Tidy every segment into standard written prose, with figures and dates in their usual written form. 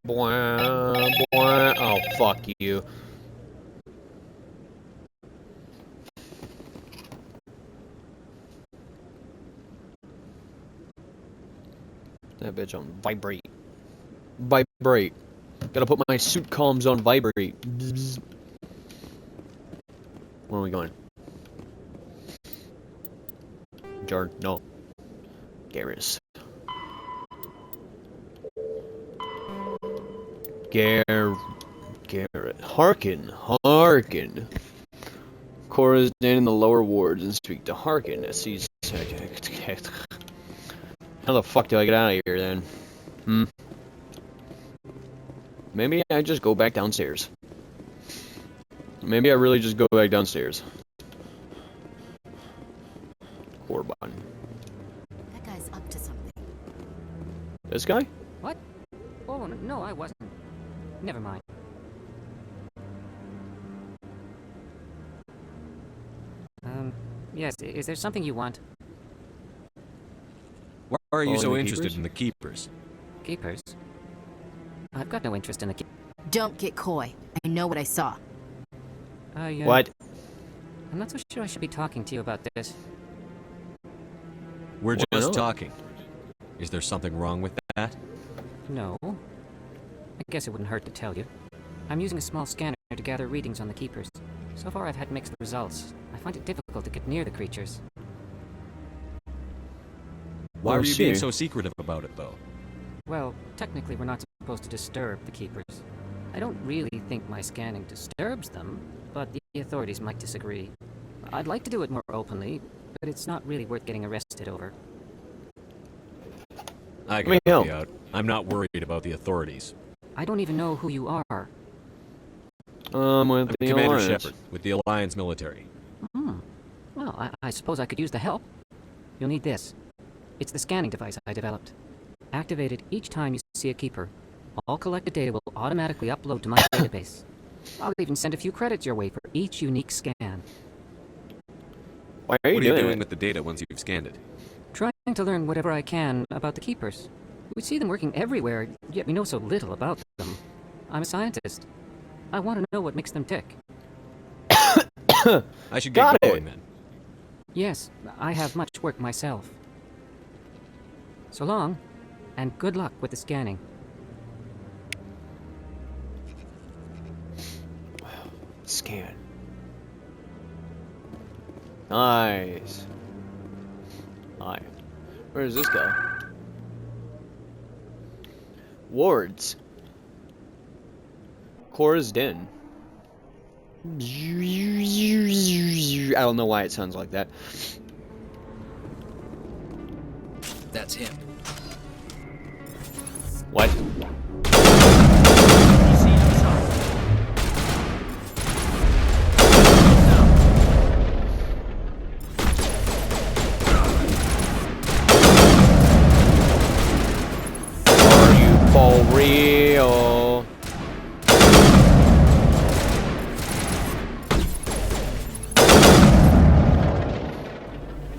Bwah, bwah. Oh, fuck you. That bitch on vibrate. Vibrate. Gotta put my suit comms on vibrate. Bzz. Where are we going? Jar? No. Garrus. Garrett. Harkin. Cora's down in the lower wards and speak to Harkin. How the fuck do I get out of here then? Maybe I just go back downstairs. Maybe I really just go back downstairs. Corbin. That guy's up to something. This guy? What? Oh, no, I wasn't. Never mind. Yes, is there something you want? Why are you so interested keepers? in the keepers? Keepers? I've got no interest in the keepers. Don't get coy. I know what I saw. What? I'm not so sure I should be talking to you about this. We're Why just not? talking. Is there something wrong with that? No. I guess it wouldn't hurt to tell you. I'm using a small scanner to gather readings on the keepers. So far I've had mixed results. I find it difficult to get near the creatures. Why Oh, are you being see. so secretive about it, though? Well, technically we're not supposed to disturb the keepers. I don't really think my scanning disturbs them, but the authorities might disagree. I'd like to do it more openly, but it's not really worth getting arrested over. I me can help help. you out. I'm not worried about the authorities. I don't even know who you are. With I'm the Commander Alliance. Shepard, with the Alliance military. Well, I suppose I could use the help. You'll need this. It's the scanning device I developed. Activate it each time you see a keeper. All collected data will automatically upload to my database. I'll even send a few credits your way for each unique scan. Why are you What are you doing it? with the data once you've scanned it? Trying to learn whatever I can about the keepers. We see them working everywhere, yet we know so little about them. I'm a scientist. I want to know what makes them tick. I should Got get it. going then. Yes, I have much work myself. So long, and good luck with the scanning. Scan. Nice. Hi. Where does this go? Wards. Cora's Den. I don't know why it sounds like that. That's him. What? Are you for real?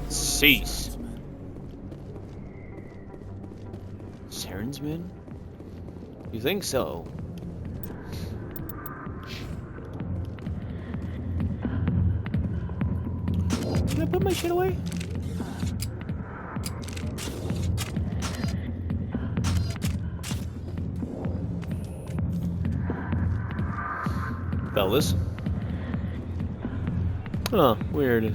Cease. Sarensman? You think so? Can I put my shit away? Fellas. Oh, weird.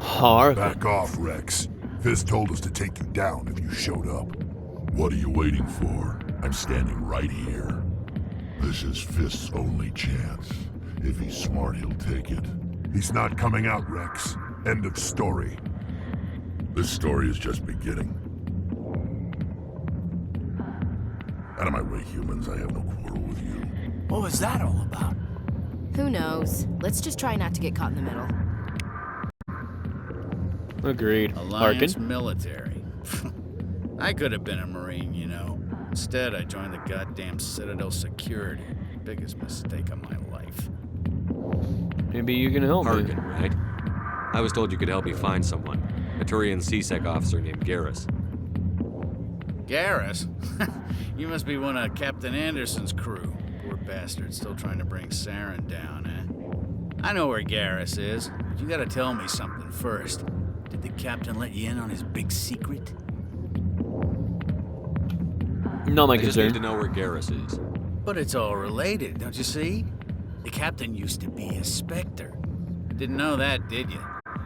Hark. Back off, Rex. Fist told us to take you down if you showed up. What are you waiting for? I'm standing right here. This is Fist's only chance. If he's smart, he'll take it. He's not coming out, Rex. End of story. This story is just beginning. Out of my way, humans. I have no quarrel with you. What was that all about? Who knows? Let's just try not to get caught in the middle. Agreed. Alliance Harkin. military. I could have been a Marine, you know. Instead, I joined the goddamn Citadel Security. Biggest mistake of my life. Maybe you can help me. Harkin, right? I was told you could help me find someone. A Turian CSEC officer named Garrus. Garrus? You must be one of Captain Anderson's crew. Poor bastard, still trying to bring Saren down, eh? I know where Garrus is, but you gotta tell me something first. Did the captain let you in on his big secret? Not my I just need concern. to know where Garrus is. But it's all related, don't you see? The captain used to be a Spectre. Didn't know that, did you?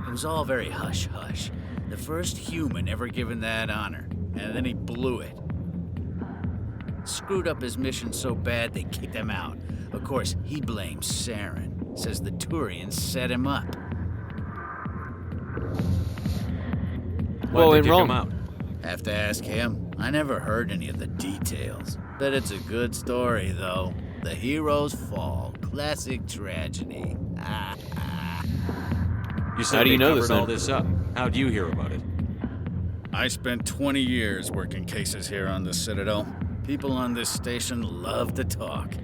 It was all very hush-hush. The first human ever given that honor, and then he blew it. Screwed up his mission so bad they kicked him out. Of course, he blames Saren. Says the Turians set him up. Why Well, did and you wrong. come out? Have to ask him. I never heard any of the details. Bet it's a good story, though. The hero's fall. Classic tragedy. You said How do you they know covered this, all then? this up. How'd you hear about it? I spent 20 years working cases here on the Citadel. People on this station love to talk.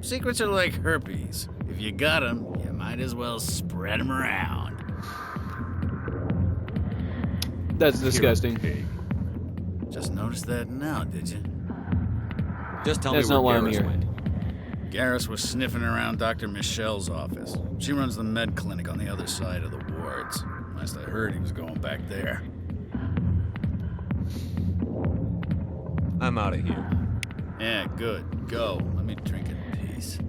Secrets are like herpes. If you got 'em, you might as well spread 'em around. That's disgusting. Just noticed that now, did you? Just tell That's me not why where I'm Garrus here. went. Garrus was sniffing around Dr. Michelle's office. She runs the med clinic on the other side of the wards. Last I heard, he was going back there. I'm out of here. Yeah, good. Go. Let me drink in peace.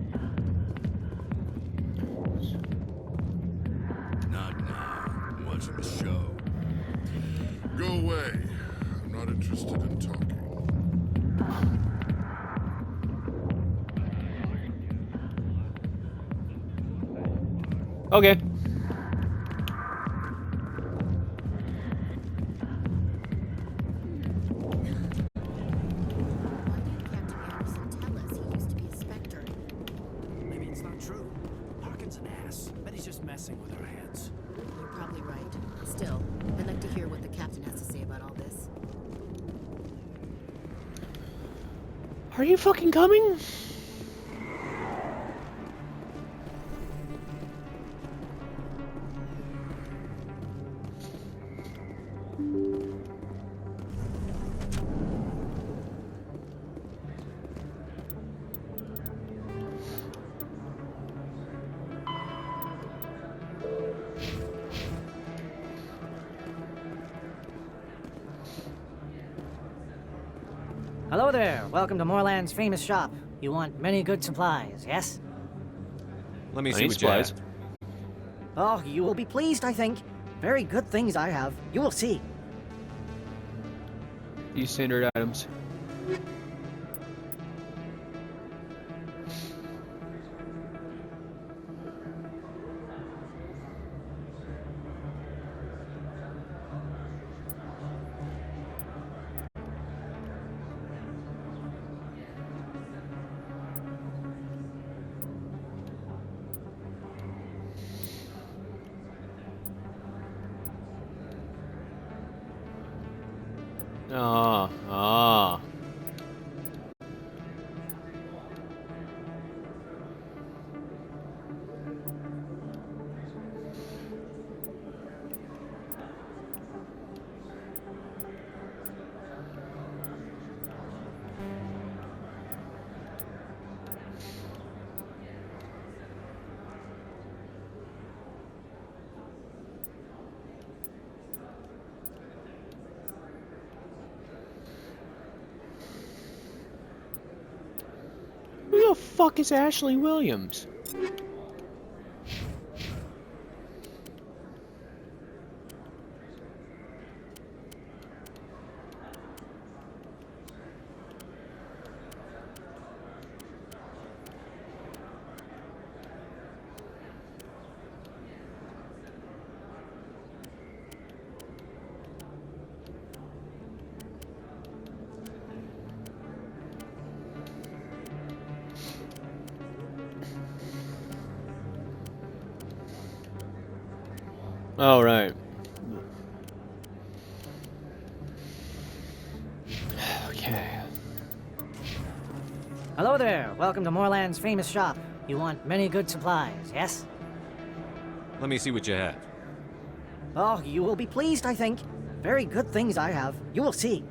Not now. I'm watching the show. Go away. I'm not interested in talking. Okay. Captain Anderson tell us he used to be a Spectre? Maybe it's not true. Harkin's an ass. Bet he's just messing with our heads. You're probably right. Still, I'd like to hear what the captain has to say about all this. Are you fucking coming? Hello there. Welcome to Moorland's famous shop. You want many good supplies, yes? Let me I see need what you supplies. have. Oh, you will be pleased, I think. Very good things I have. You will see. These standard items. Ah. Who the fuck is Ashley Williams? All right. Okay. Hello there. Welcome to Moorland's famous shop. You want many good supplies, yes? Let me see what you have. Oh, you will be pleased, I think. Very good things I have. You will see.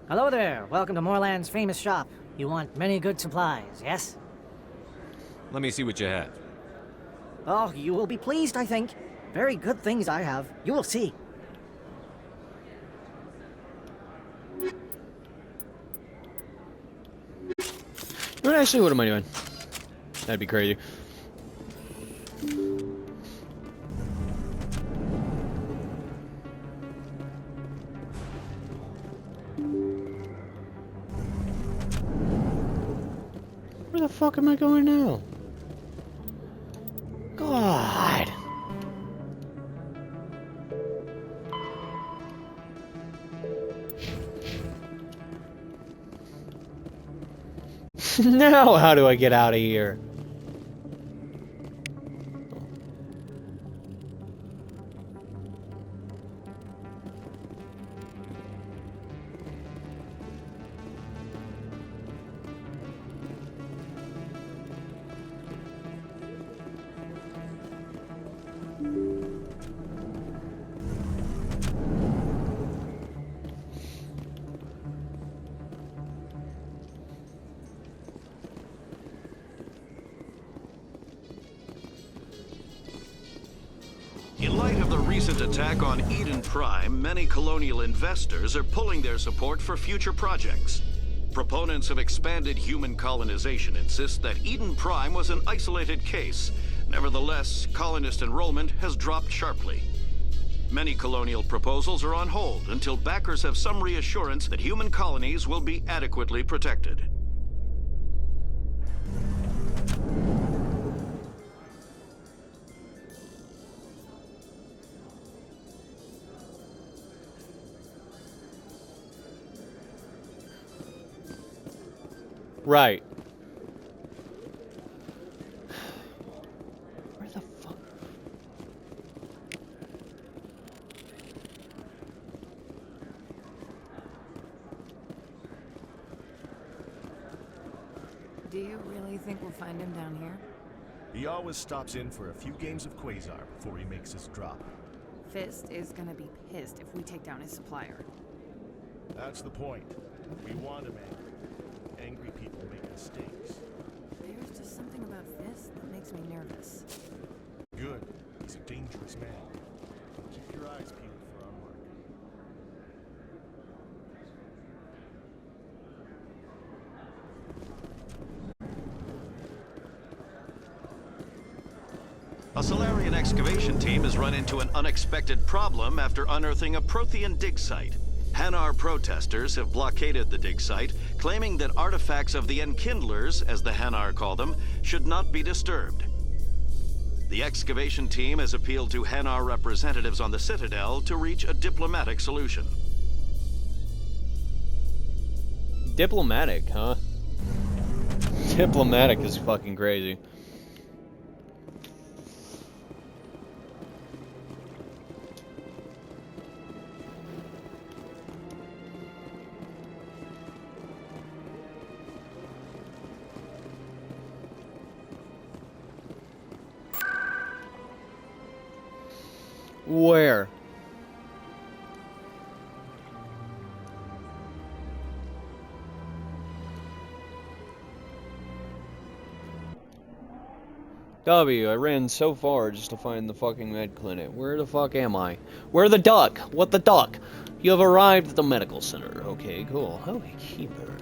Hello there. Welcome to Moorland's famous shop. You want many good supplies, yes? Let me see what you have. Oh, you will be pleased, I think. Very good things I have. You will see. But actually, what am I doing? That'd be crazy. Where the fuck am I going now? God. Now how do I get out of here? In light of the recent attack on Eden Prime, many colonial investors are pulling their support for future projects. Proponents of expanded human colonization insist that Eden Prime was an isolated case. Nevertheless, colonist enrollment has dropped sharply. Many colonial proposals are on hold until backers have some reassurance that human colonies will be adequately protected. Right. Where the fuck? Do you really think we'll find him down here? He always stops in for a few games of Quasar before he makes his drop. Fist is gonna be pissed if we take down his supplier. That's the point. We want him angry. Angry people make mistakes. There's just something about Fist that makes me nervous. Good. He's a dangerous man. Keep your eyes peeled for our mark. A Solarian excavation team has run into an unexpected problem after unearthing a Prothean dig site. Hanar protesters have blockaded the dig site, claiming that artifacts of the Enkindlers, as the Hanar call them, should not be disturbed. The excavation team has appealed to Hanar representatives on the Citadel to reach a diplomatic solution. Diplomatic, huh? Diplomatic is fucking crazy. Where? W, I ran so far just to find the fucking med clinic. Where the fuck am I? Where the duck? What the duck? You have arrived at the medical center. Okay, cool. Holy keeper.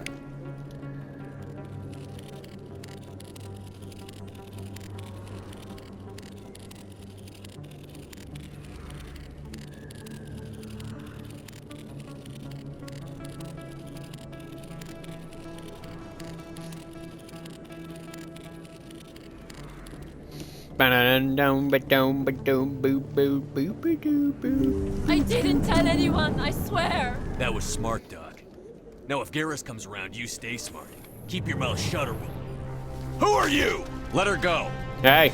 I didn't tell anyone, I swear. That was smart, Doc. Now if Garrus comes around, you stay smart. Keep your mouth shut or we'll... Who are you? Let her go. Hey.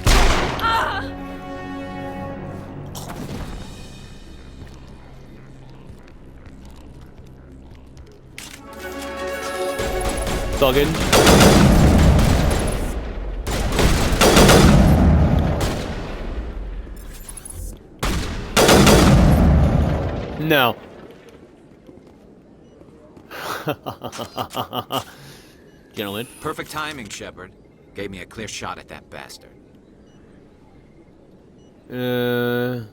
Ah! Thuggin. No. Gentlemen. Perfect timing, Shepard. Gave me a clear shot at that bastard. Nice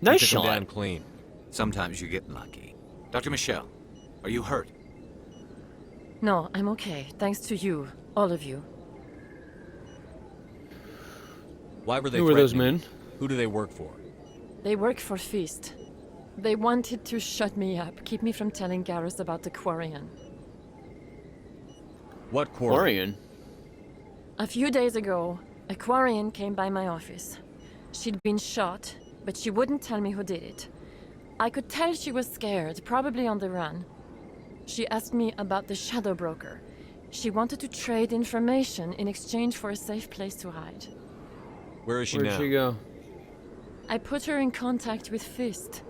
Took him shot. down clean. Sometimes you get lucky. Dr. Michelle, are you hurt? No, I'm okay. Thanks to you. All of you. Why were they Who were those threatening men? you? Who do they work for? They work for Feast. They wanted to shut me up, keep me from telling Garrus about the Quarian. What quarry? Quarian? A few days ago, a Quarian came by my office. She'd been shot, but she wouldn't tell me who did it. I could tell she was scared, probably on the run. She asked me about the Shadow Broker. She wanted to trade information in exchange for a safe place to hide. Where is she Where'd now? she go? I put her in contact with Fist.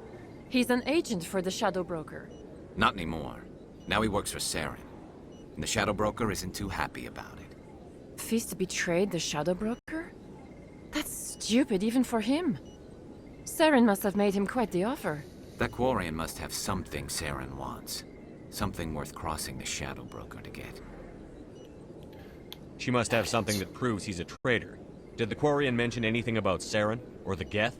He's an agent for the Shadow Broker. Not anymore. Now he works for Saren. And the Shadow Broker isn't too happy about it. Fist betrayed the Shadow Broker? That's stupid even for him. Saren must have made him quite the offer. That Quarian must have something Saren wants. Something worth crossing the Shadow Broker to get. She must have something that proves he's a traitor. Did the Quarian mention anything about Saren or the Geth?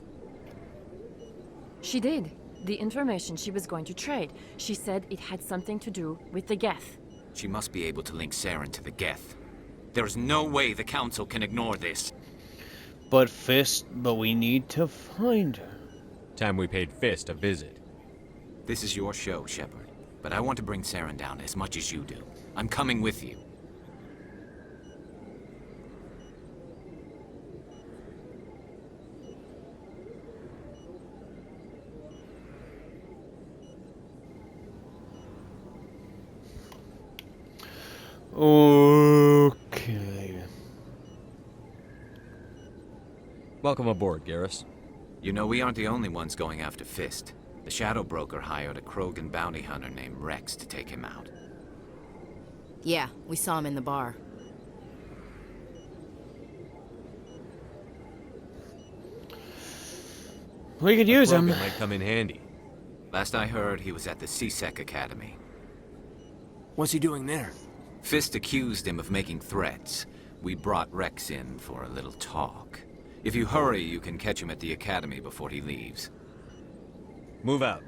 She did. The information she was going to trade. She said it had something to do with the Geth. She must be able to link Saren to the Geth. There's no way the Council can ignore this. But we need to find her. Time we paid Fist a visit. This is your show, Shepard. But I want to bring Saren down as much as you do. I'm coming with you. Okay. Welcome aboard, Garrus. You know, we aren't the only ones going after Fist. The Shadow Broker hired a Krogan bounty hunter named Rex to take him out. Yeah, we saw him in the bar. We could use him. Krogan might come in handy. Last I heard, he was at the C-Sec Academy. What's he doing there? Fist accused him of making threats. We brought Rex in for a little talk. If you hurry, you can catch him at the Academy before he leaves. Move out.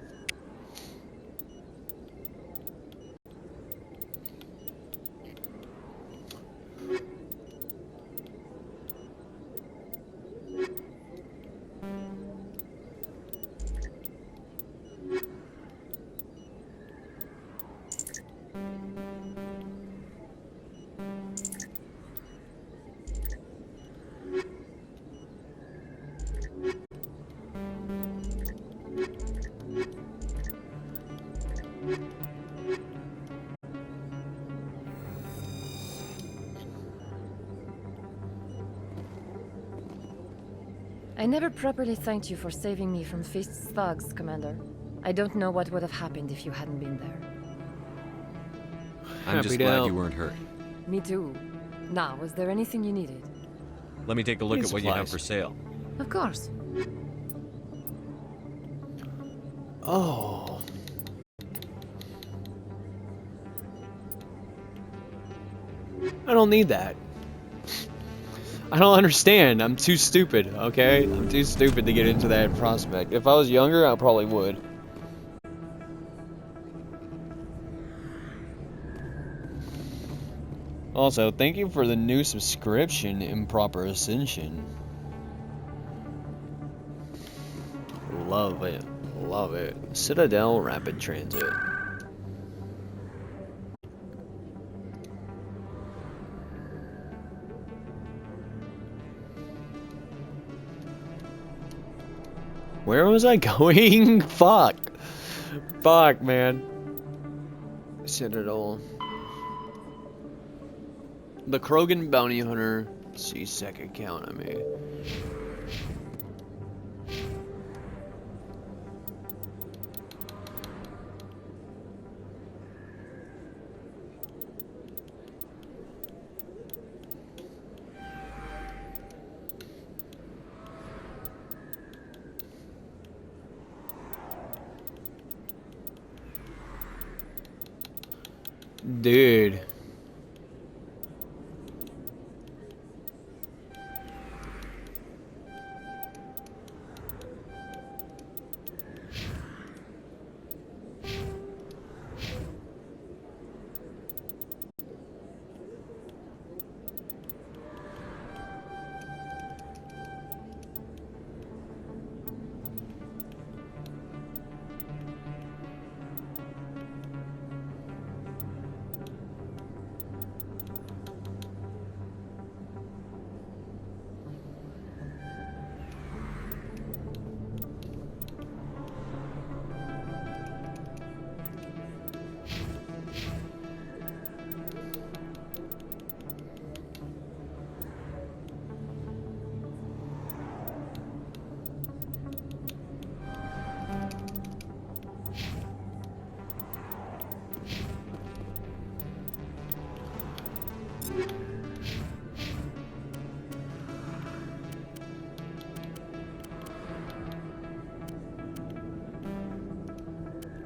I never properly thanked you for saving me from Fist's thugs, Commander. I don't know what would have happened if you hadn't been there. I'm Happy just to glad help. you weren't hurt. Me too. Now, was there anything you needed? Let me take a look Need at what you have supplies. for sale. Of course. Oh. I don't need that. I don't understand. I'm too stupid, okay? I'm too stupid to get into that prospect. If I was younger, I probably would. Also, thank you for the new subscription, Improper Ascension. Love it. Love it. Citadel Rapid Transit. Where was I going? Fuck. Fuck, man. Citadel. The Krogan Bounty Hunter. See second count I made. Dude.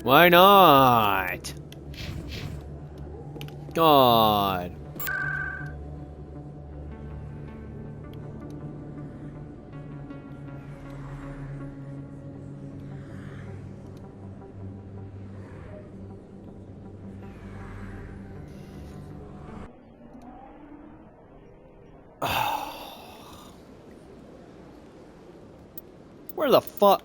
Why not? God. Where the fuck?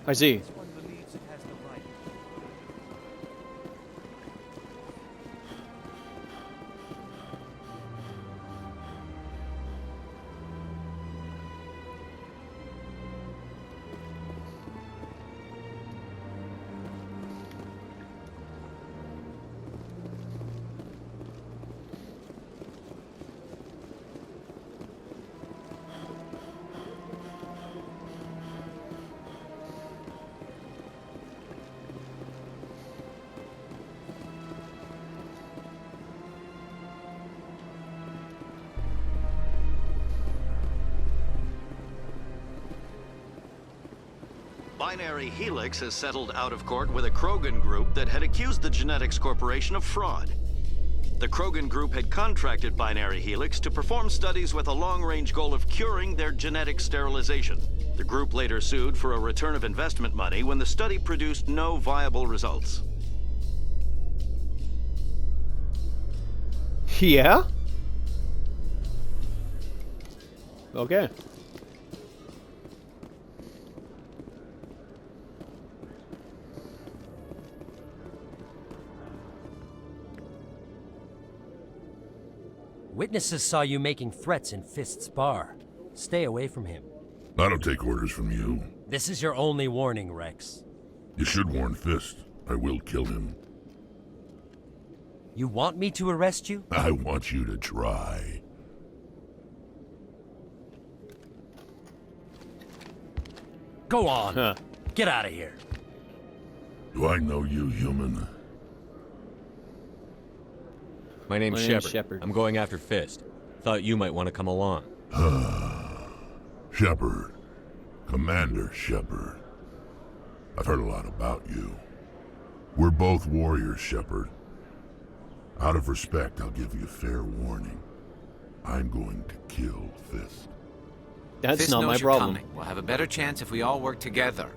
I see. Binary Helix has settled out of court with a Krogan group that had accused the Genetics Corporation of fraud. The Krogan group had contracted Binary Helix to perform studies with a long-range goal of curing their genetic sterilization. The group later sued for a return of investment money when the study produced no viable results. Yeah? Okay. Witnesses saw you making threats in Fist's bar. Stay away from him. I don't take orders from you. This is your only warning, Rex. You should warn Fist. I will kill him. You want me to arrest you? I want you to try. Go on. Get out of here. Do I know you, human? My name's Shepard. I'm going after Fist. Thought you might want to come along. Shepard. Commander Shepard. I've heard a lot about you. We're both warriors, Shepard. Out of respect, I'll give you fair warning. I'm going to kill Fist. That's Fist not knows my you're problem. coming. We'll have a better chance if we all work together.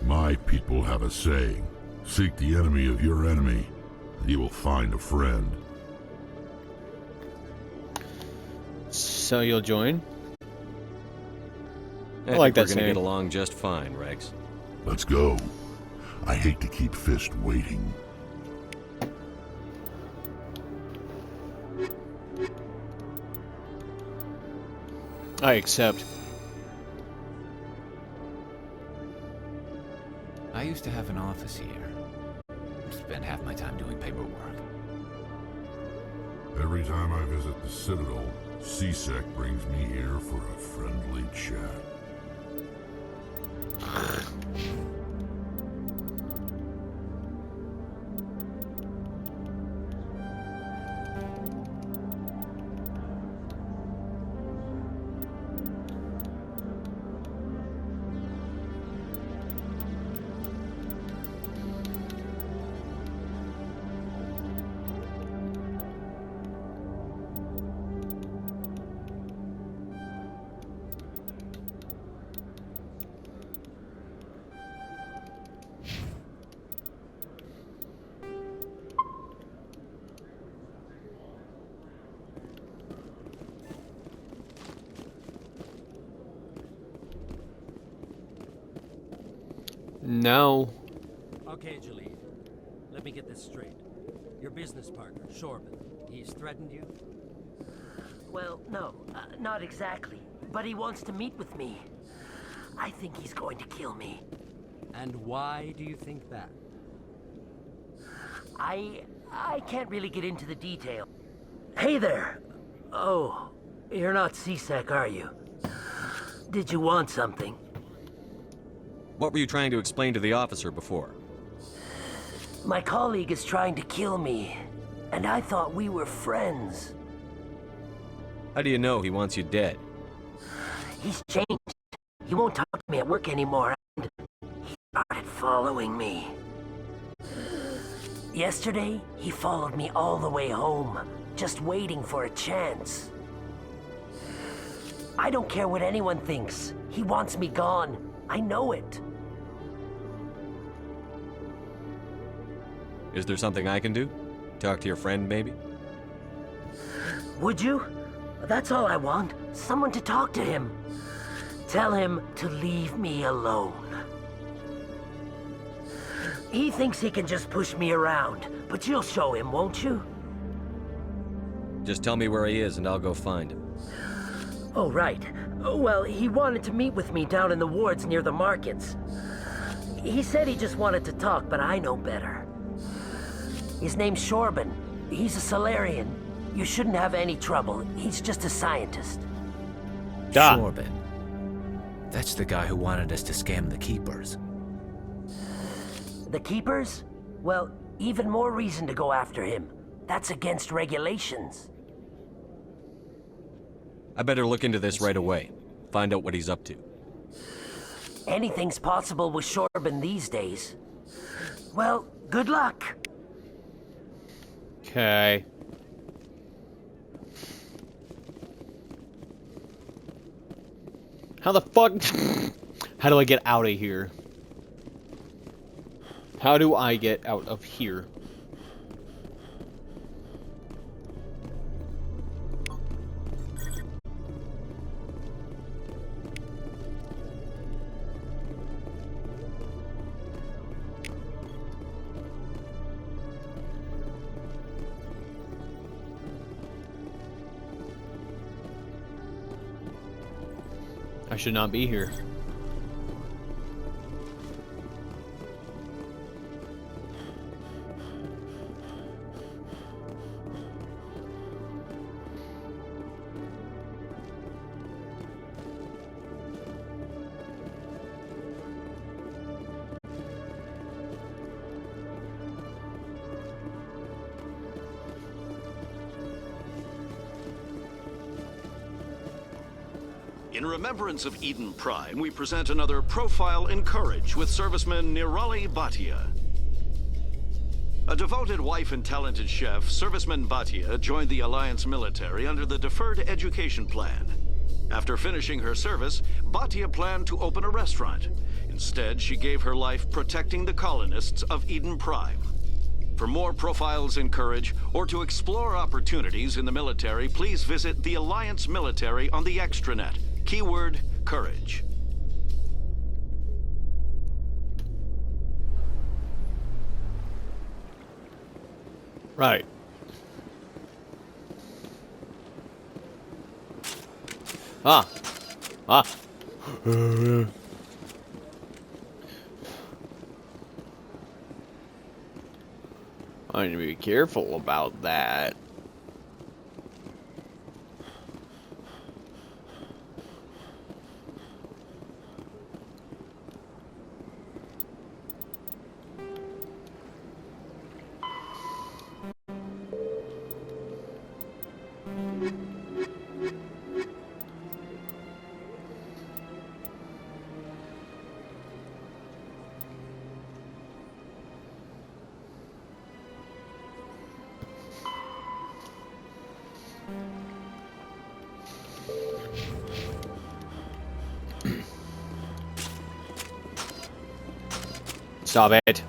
My people have a saying. Seek the enemy of your enemy, and you will find a friend. So you'll join? I like think that we're gonna saying. get along just fine, Rex. Let's go. I hate to keep Fist waiting. I accept. I used to have an office here. Spent half my time doing paperwork. Every time I visit the Citadel, C-Sec brings me here for a friendly chat. No. Okay, Jalid. Let me get this straight. Your business partner, Shorban, he's threatened you? Well, no, not exactly. But he wants to meet with me. I think he's going to kill me. And why do you think that? I can't really get into the detail. Hey there! Oh, you're not C-Sec, are you? Did you want something? What were you trying to explain to the officer before? My colleague is trying to kill me, and I thought we were friends. How do you know he wants you dead? He's changed. He won't talk to me at work anymore, and he started following me. Yesterday, he followed me all the way home, just waiting for a chance. I don't care what anyone thinks. He wants me gone. I know it. Is there something I can do? Talk to your friend, maybe? Would you? That's all I want. Someone to talk to him. Tell him to leave me alone. He thinks he can just push me around, but you'll show him, won't you? Just tell me where he is and I'll go find him. Oh, right. Well, he wanted to meet with me down in the wards near the markets. He said he just wanted to talk, but I know better. His name's Shorban. He's a Solarian. You shouldn't have any trouble. He's just a scientist. Shorban. That's the guy who wanted us to scam the Keepers. The Keepers? Well, even more reason to go after him. That's against regulations. I better look into this right away. Find out what he's up to. Anything's possible with Shorban these days. Well, good luck. Okay. How the fuck? How do I get out of here? How do I get out of here? I should not be here. In remembrance of Eden Prime, we present another Profile in Courage with serviceman Nirali Bhatia. A devoted wife and talented chef, serviceman Bhatia joined the Alliance military under the Deferred Education Plan. After finishing her service, Bhatia planned to open a restaurant. Instead, she gave her life protecting the colonists of Eden Prime. For more Profiles in Courage, or to explore opportunities in the military, please visit the Alliance military on the extranet. Keyword, courage. Right. Ah. I need to be careful about that. Stop it. I've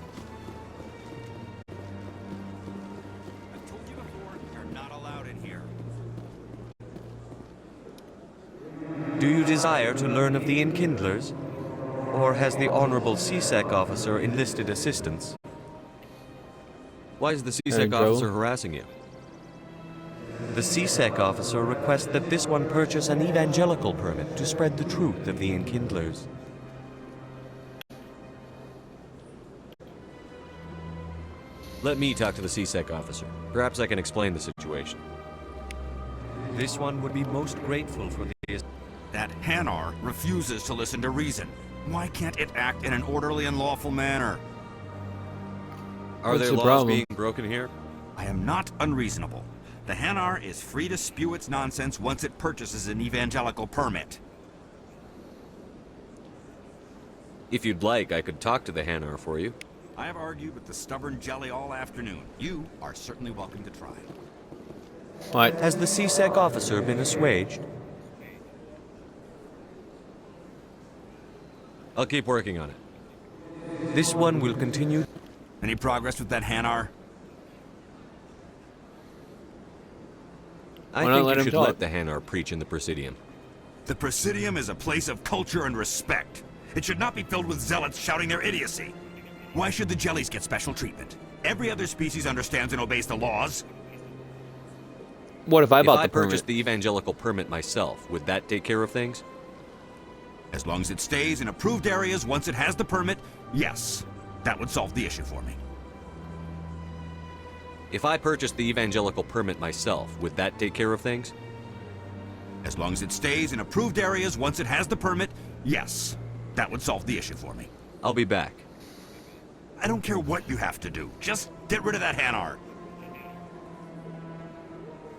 told you before, you're not allowed in here. Do you desire to learn of the Enkindlers? Or has the Honorable CSEC officer enlisted assistance? Why is the CSEC officer harassing you? The CSEC officer requests that this one purchase an evangelical permit to spread the truth of the Enkindlers. Let me talk to the CSEC officer. Perhaps I can explain the situation. This one would be most grateful for the... That Hanar refuses to listen to reason. Why can't it act in an orderly and lawful manner? Are there laws being broken here? I am not unreasonable. The Hanar is free to spew its nonsense once it purchases an evangelical permit. If you'd like, I could talk to the Hanar for you. I have argued with the stubborn jelly all afternoon. You are certainly welcome to try. What? Has the CSEC officer been assuaged? I'll keep working on it. This one will continue. Any progress with that Hanar? I think you should let the Hanar preach in the Presidium. The Presidium is a place of culture and respect. It should not be filled with zealots shouting their idiocy. Why should the jellies get special treatment? Every other species understands and obeys the laws. What if I bought the permit? If I purchased the evangelical permit myself, would that take care of things? As long as it stays in approved areas once it has the permit, yes. That would solve the issue for me. If I purchased the evangelical permit myself, would that take care of things? As long as it stays in approved areas once it has the permit, yes. That would solve the issue for me. I'll be back. I don't care what you have to do. Just get rid of that Hanar.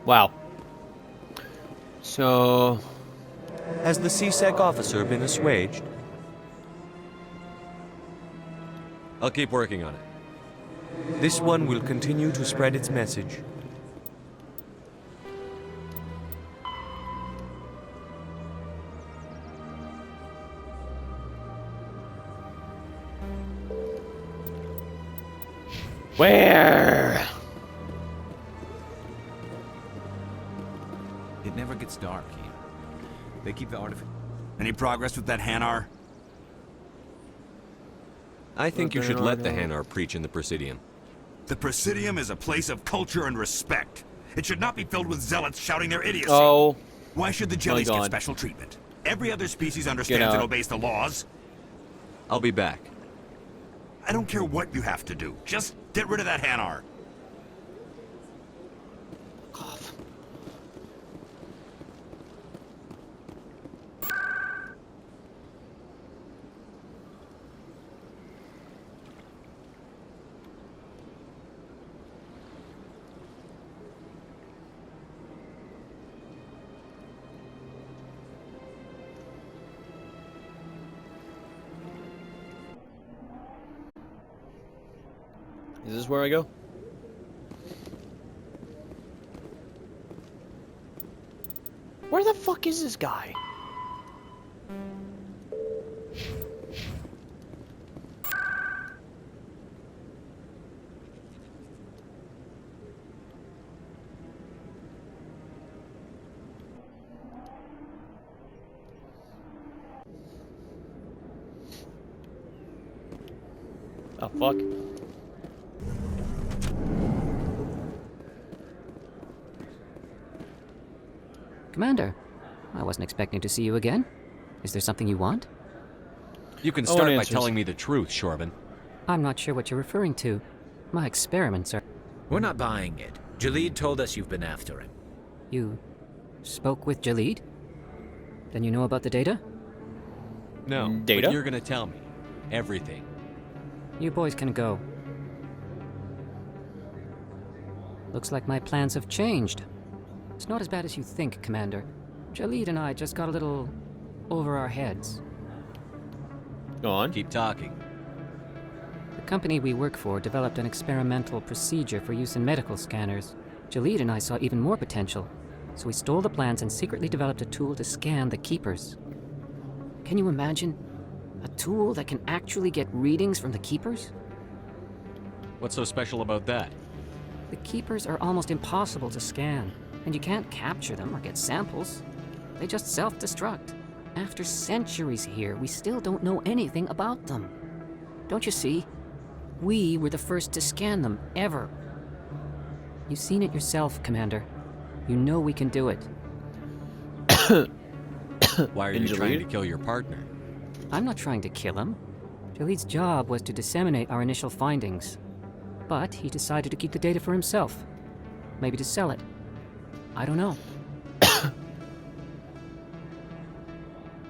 Wow. So... Has the CSEC officer been assuaged? I'll keep working on it. This one will continue to spread its message. Where? It never gets dark here. They keep the artifact. Any progress with that Hanar? I think you should let the Hanar preach in the Presidium. The Presidium is a place of culture and respect. It should not be filled with zealots shouting their idiocy. Oh. Why should the jellies get special treatment? Every other species understands and obeys the laws. I'll be back. I don't care what you have to do. Just get rid of that Hanar. Is this where I go? Where the fuck is this guy? Oh, fuck. Commander, I wasn't expecting to see you again. Is there something you want? You can start by telling me the truth, Shorban. I'm not sure what you're referring to. My experiments are... We're not buying it. Jalid told us you've been after him. You spoke with Jalid? Then you know about the data? No, Data? But you're gonna tell me. Everything. You boys can go. Looks like my plans have changed. It's not as bad as you think, Commander. Jalid and I just got a little over our heads. Go on. Keep talking. The company we work for developed an experimental procedure for use in medical scanners. Jalid and I saw even more potential, so we stole the plans and secretly developed a tool to scan the Keepers. Can you imagine? A tool that can actually get readings from the Keepers? What's so special about that? The Keepers are almost impossible to scan, and you can't capture them or get samples. They just self-destruct. After centuries here, we still don't know anything about them. Don't you see? We were the first to scan them, ever. You've seen it yourself, Commander. You know we can do it. Why are you trying to kill your partner? I'm not trying to kill him. Jalid's job was to disseminate our initial findings. But he decided to keep the data for himself. Maybe to sell it. I don't know.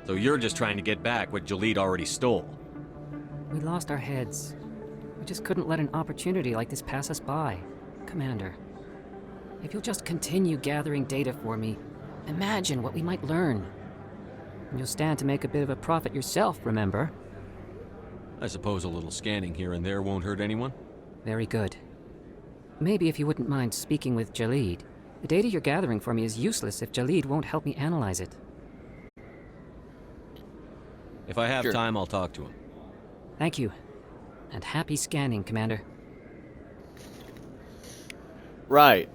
So you're just trying to get back what Jalid already stole? We lost our heads. We just couldn't let an opportunity like this pass us by. Commander, if you'll just continue gathering data for me, imagine what we might learn. And you'll stand to make a bit of a profit yourself, remember? I suppose a little scanning here and there won't hurt anyone? Very good. Maybe if you wouldn't mind speaking with Jalid. The data you're gathering for me is useless if Jalid won't help me analyze it. If I have time, I'll talk to him. Thank you. And happy scanning, Commander. Right.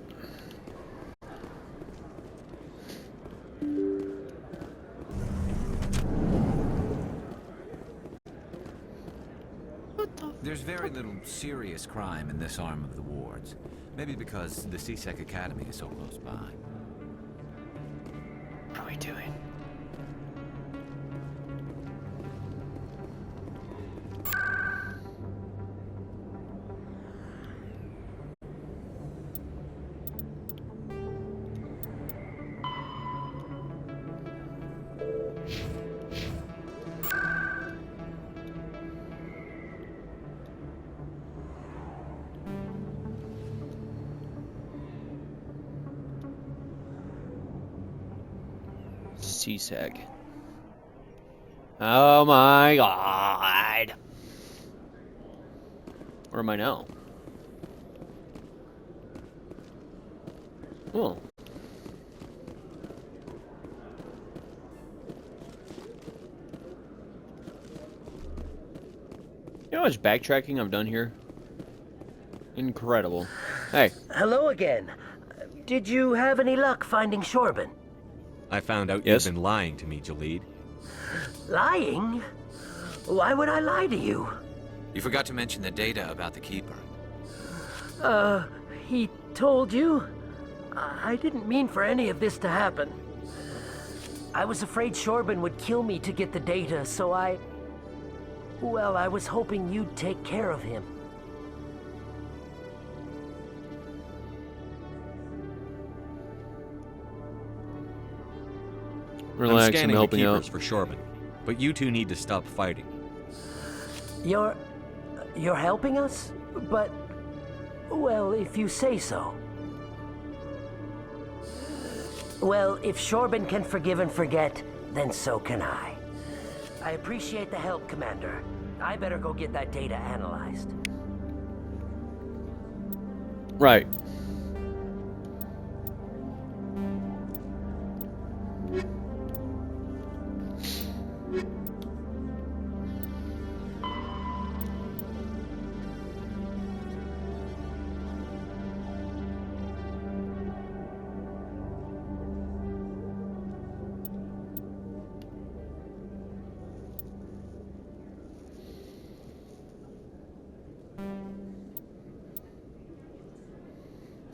There's very little serious crime in this arm of the wards. Maybe because the CSEC Academy is so close by. What are we doing? CSEC. Oh my god. Where am I now? Oh. You know how much backtracking I've done here? Incredible. Hey. Hello again. Did you have any luck finding Shorban? I found out you've been lying to me, Jalid. Lying? Why would I lie to you? You forgot to mention the data about the Keeper. He told you? I didn't mean for any of this to happen. I was afraid Shorben would kill me to get the data, so well, I was hoping you'd take care of him. Relax, I'm scanning the helping keepers out. for Shorben, but you two need to stop fighting. You're helping us? But, well, if you say so. Well, if Shorben can forgive and forget, then so can I. I appreciate the help, Commander. I better go get that data analyzed. Right.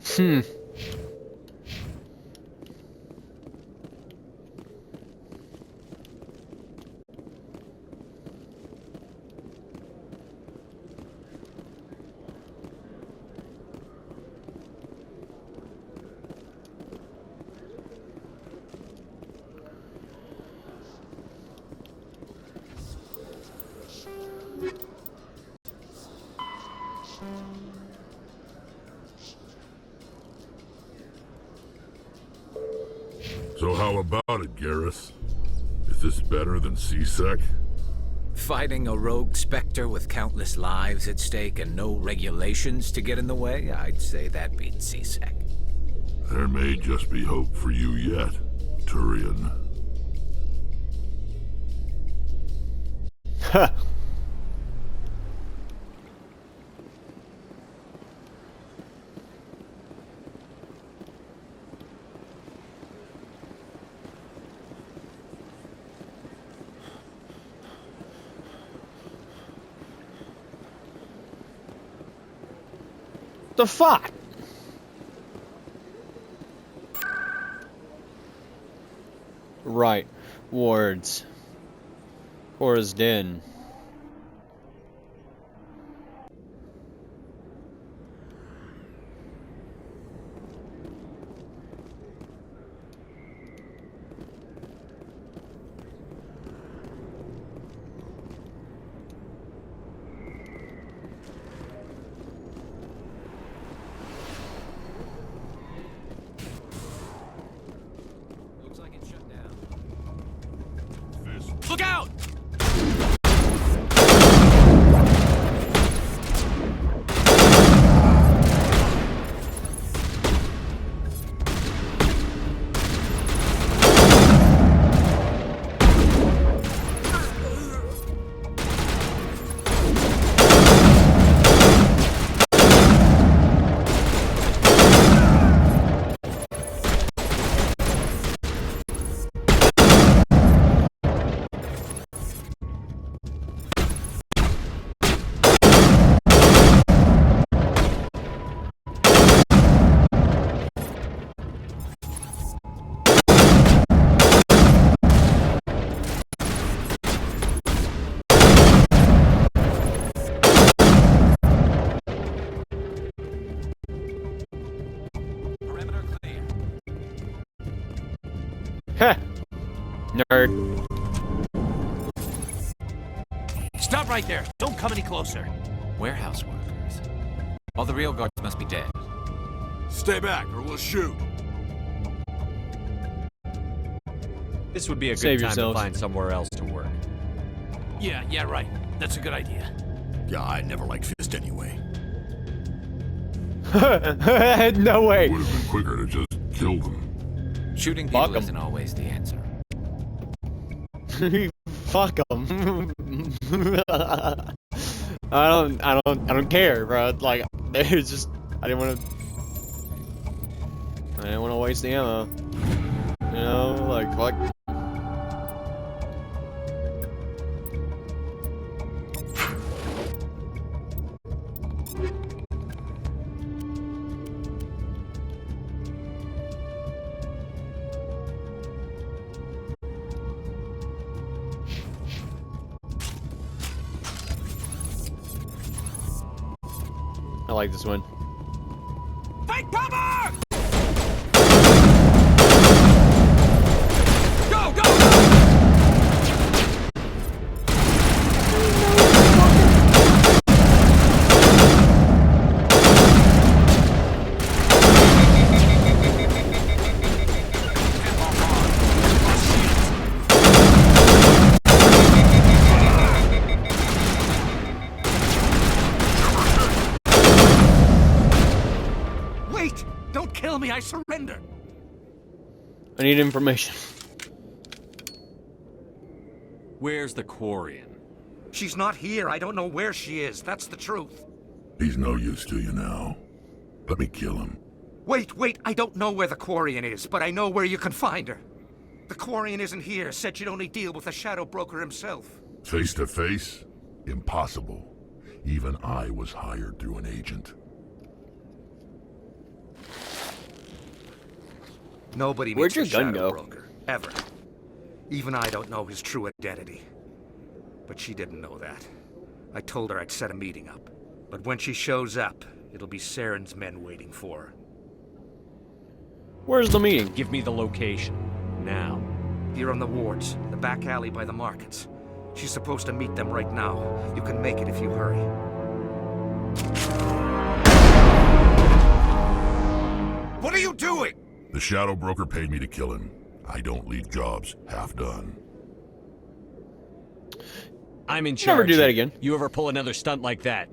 Hmm. So how about it, Garrus? Is this better than C-Sec? Fighting a rogue Spectre with countless lives at stake and no regulations to get in the way? I'd say that beats C-Sec. There may just be hope for you yet, Turian. Ha! The fuck? Right. Wards. Cora's Den. Look out! Heh. Nerd. Stop right there! Don't come any closer! Warehouse workers. All the real guards must be dead. Stay back, or we'll shoot! This would be a Save good time yourselves. to find somewhere else to work. Yeah, right. That's a good idea. Yeah, I never liked Fist anyway. No way. Would have been quicker to just kill them. Shooting Fuck people 'em. isn't always the answer. Fuck them. I don't care, bro. Like, it's just, I didn't want to waste the ammo. You know, like, fuck. I like this one. Take cover! Go, go, go! Wait! Don't kill me, I surrender! I need information. Where's the Quarian? She's not here. I don't know where she is. That's the truth. He's no use to you now. Let me kill him. Wait, wait. I don't know where the Quarian is, but I know where you can find her. The Quarian isn't here. Said she'd only deal with the Shadow Broker himself. Face to face? Impossible. Even I was hired through an agent. Nobody Where'd meets your the gun Shadow go? Broker, ever. Even I don't know his true identity. But she didn't know that. I told her I'd set a meeting up. But when she shows up, it'll be Saren's men waiting for her. Where's the meeting? Give me the location. Now. Here on the wards, the back alley by the markets. She's supposed to meet them right now. You can make it if you hurry. What are you doing? The Shadow Broker paid me to kill him. I don't leave jobs half done. I'm in charge. Never do that again. You ever pull another stunt like that?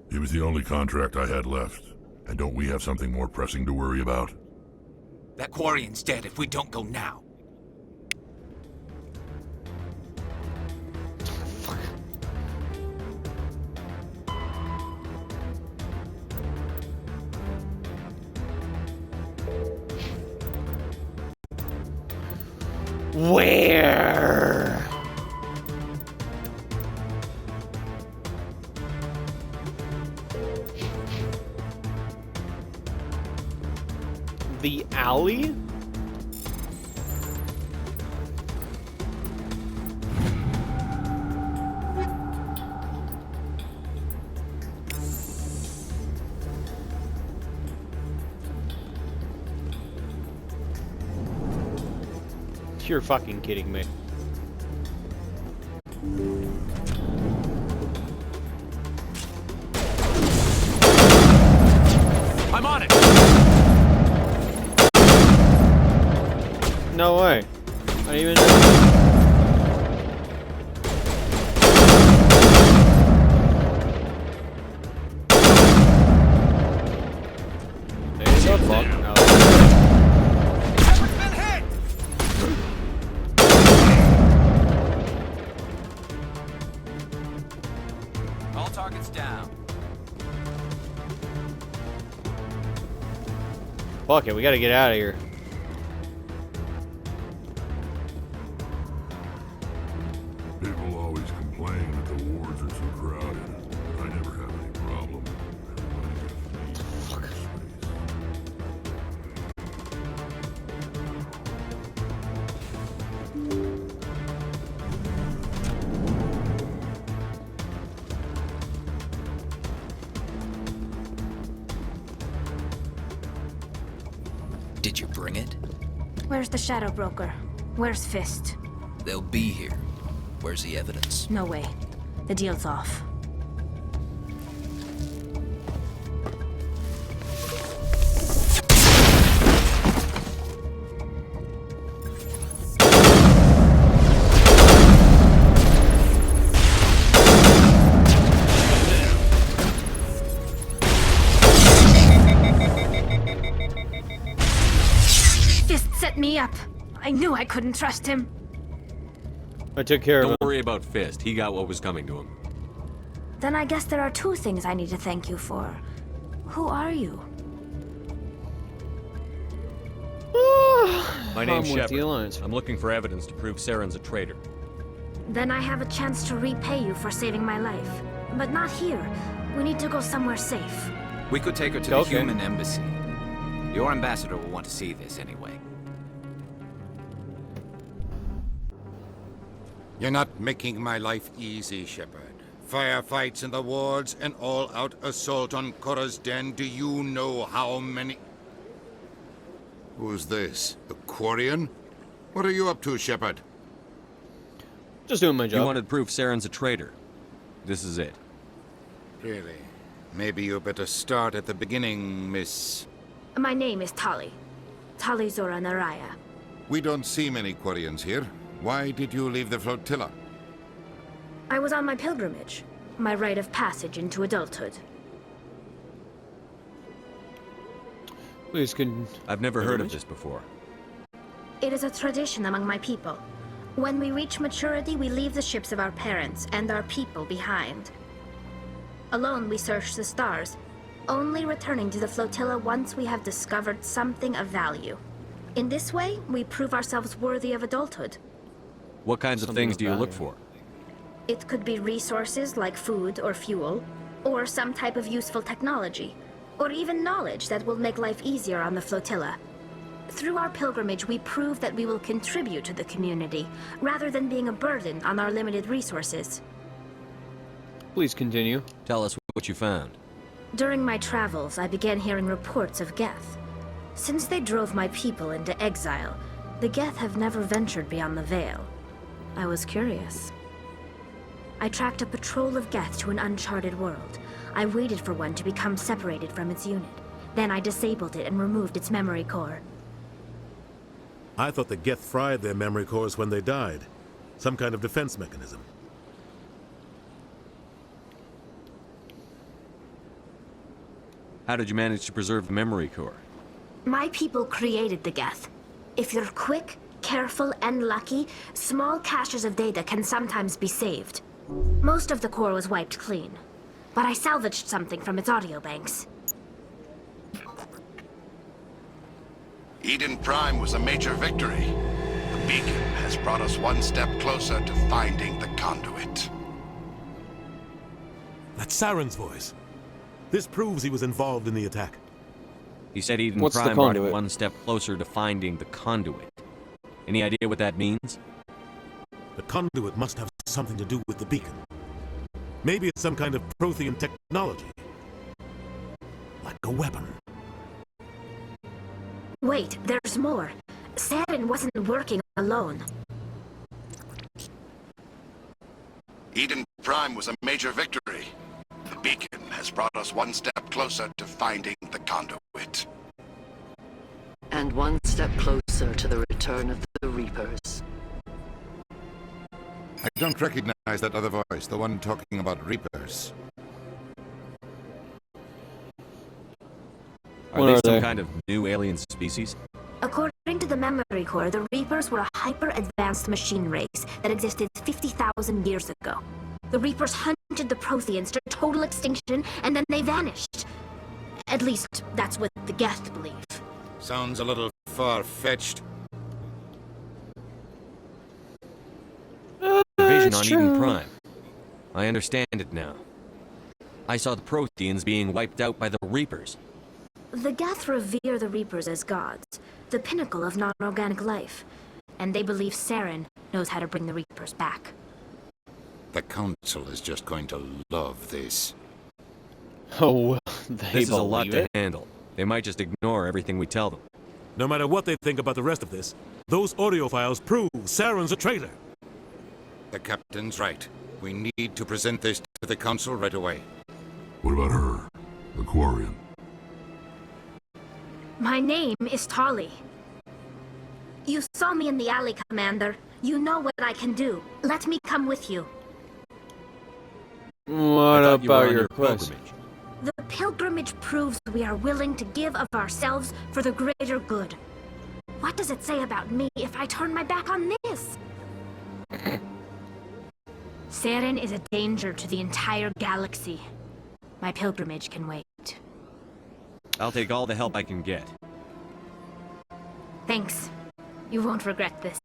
It was the only contract I had left. And don't we have something more pressing to worry about? That Quarian's dead if we don't go now. Where? The alley? You're fucking kidding me. I'm on it! No way. I didn't even know. Hey, the fuck? No. All targets down. Fuck it, we gotta get out of here. People always complain that the wards are too crowded. I never have any problem. Everybody gives me space. Did you bring it? Where's the Shadow Broker? Where's Fist? They'll be here. Where's the evidence? No way. The deal's off. Fist set me up. I knew I couldn't trust him. I took care of him. Don't worry about Fist. He got what was coming to him. Then I guess there are two things I need to thank you for. Who are you? My name's I'm with the Shepard. Alliance. I'm looking for evidence to prove Saren's a traitor. Then I have a chance to repay you for saving my life. But not here. We need to go somewhere safe. We could take her to the human embassy. Your ambassador will want to see this anyway. You're not making my life easy, Shepard. Firefights in the wards, an all-out assault on Korra's den. Do you know how many... Who's this? A Quarian? What are you up to, Shepard? Just doing my job. You wanted proof Saren's a traitor. This is it. Really? Maybe you better start at the beginning, Miss... My name is Tali. Tali Zora Naraya. We don't see many Quarians here. Why did you leave the flotilla? I was on my pilgrimage. My rite of passage into adulthood. Please, I've never heard of this before. It is a tradition among my people. When we reach maturity, we leave the ships of our parents and our people behind. Alone, we search the stars, only returning to the flotilla once we have discovered something of value. In this way, we prove ourselves worthy of adulthood. What kinds of things do you look for? It could be resources like food or fuel, or some type of useful technology, or even knowledge that will make life easier on the flotilla. Through our pilgrimage, we prove that we will contribute to the community, rather than being a burden on our limited resources. Please continue. Tell us what you found. During my travels, I began hearing reports of Geth. Since they drove my people into exile, the Geth have never ventured beyond the Veil. I was curious. I tracked a patrol of Geth to an uncharted world. I waited for one to become separated from its unit. Then I disabled it and removed its memory core. I thought the Geth fried their memory cores when they died. Some kind of defense mechanism. How did you manage to preserve the memory core? My people created the Geth. If you're quick, careful, and lucky, small caches of data can sometimes be saved. Most of the core was wiped clean, but I salvaged something from its audio banks. Eden Prime was a major victory. The beacon has brought us one step closer to finding the conduit. That's Saren's voice. This proves he was involved in the attack. He said Eden What's the Prime brought him conduit? one step closer to finding the conduit. Any idea what that means? The conduit must have something to do with the beacon. Maybe it's some kind of Prothean technology. Like a weapon. Wait, there's more. Saren wasn't working alone. Eden Prime was a major victory. The beacon has brought us one step closer to finding the conduit. And one step closer to the return of the Reapers. I don't recognize that other voice, the one talking about Reapers. Are they some kind of new alien species? According to the memory core, the Reapers were a hyper-advanced machine race that existed 50,000 years ago. The Reapers hunted the Protheans to total extinction, and then they vanished. At least, that's what the Geth believe. Sounds a little far-fetched. The vision on true. Eden Prime. I understand it now. I saw the Protheans being wiped out by the Reapers. The Geth revere the Reapers as gods, the pinnacle of non-organic life, and they believe Saren knows how to bring the Reapers back. The Council is just going to love this. Oh, they This is a lot believe to it? handle. They might just ignore everything we tell them. No matter what they think about the rest of this, those audio files prove Saren's a traitor. The captain's right. We need to present this to the Council right away. What about her? The Quarian? My name is Tali. You saw me in the alley, Commander. You know what I can do. Let me come with you. What I thought you were about on your quest? pilgrimage. The pilgrimage proves we are willing to give of ourselves for the greater good. What does it say about me if I turn my back on this? Saren is a danger to the entire galaxy. My pilgrimage can wait. I'll take all the help I can get. Thanks. You won't regret this.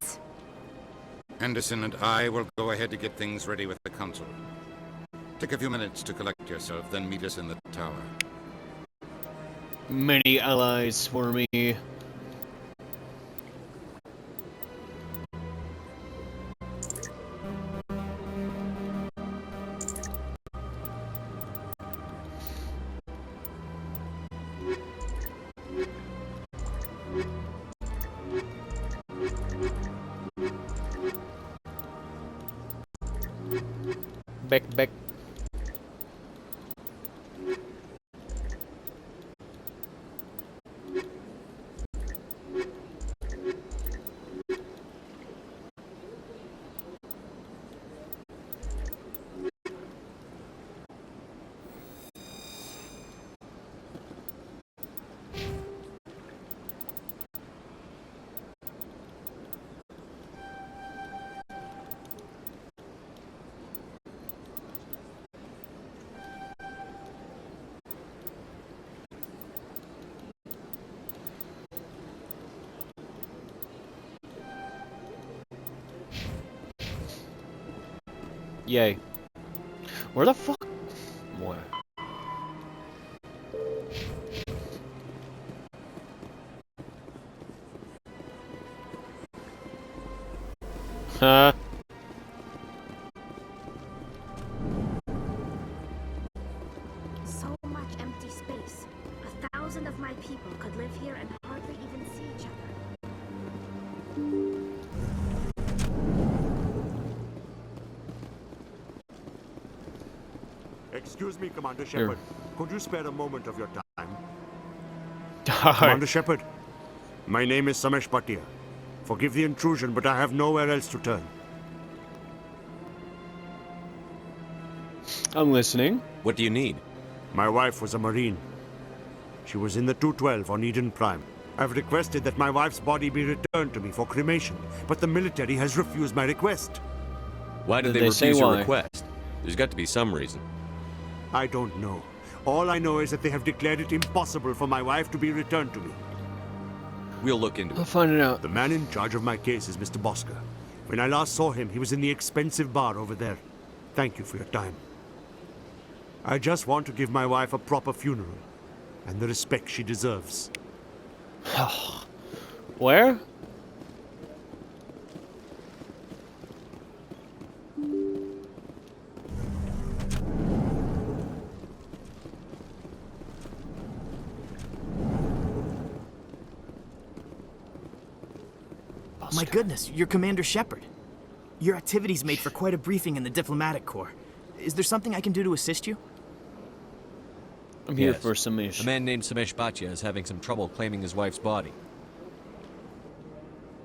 Anderson and I will go ahead to get things ready with the Council. Take a few minutes to collect yourself, then meet us in the tower. Many allies for me. back. Yay. Where the fuck? Where? Huh? So much empty space. 1,000 of my people could live here and hardly even see each other. Excuse me, Commander Shepard. Could you spare a moment of your time? Die. Commander Shepard, my name is Samesh Bhatia. Forgive the intrusion, but I have nowhere else to turn. I'm listening. What do you need? My wife was a Marine. She was in the 212 on Eden Prime. I've requested that my wife's body be returned to me for cremation, but the military has refused my request. Why did they refuse your request? There's got to be some reason. I don't know. All I know is that they have declared it impossible for my wife to be returned to me. We'll look into it. I'll find it out. The man in charge of my case is Mr. Bosker. When I last saw him, he was in the expensive bar over there. Thank you for your time. I just want to give my wife a proper funeral and the respect she deserves. Where? My goodness, you're Commander Shepard. Your activities made for quite a briefing in the Diplomatic Corps. Is there something I can do to assist you? I'm here for Samesh. A man named Samesh Bhatia is having some trouble claiming his wife's body.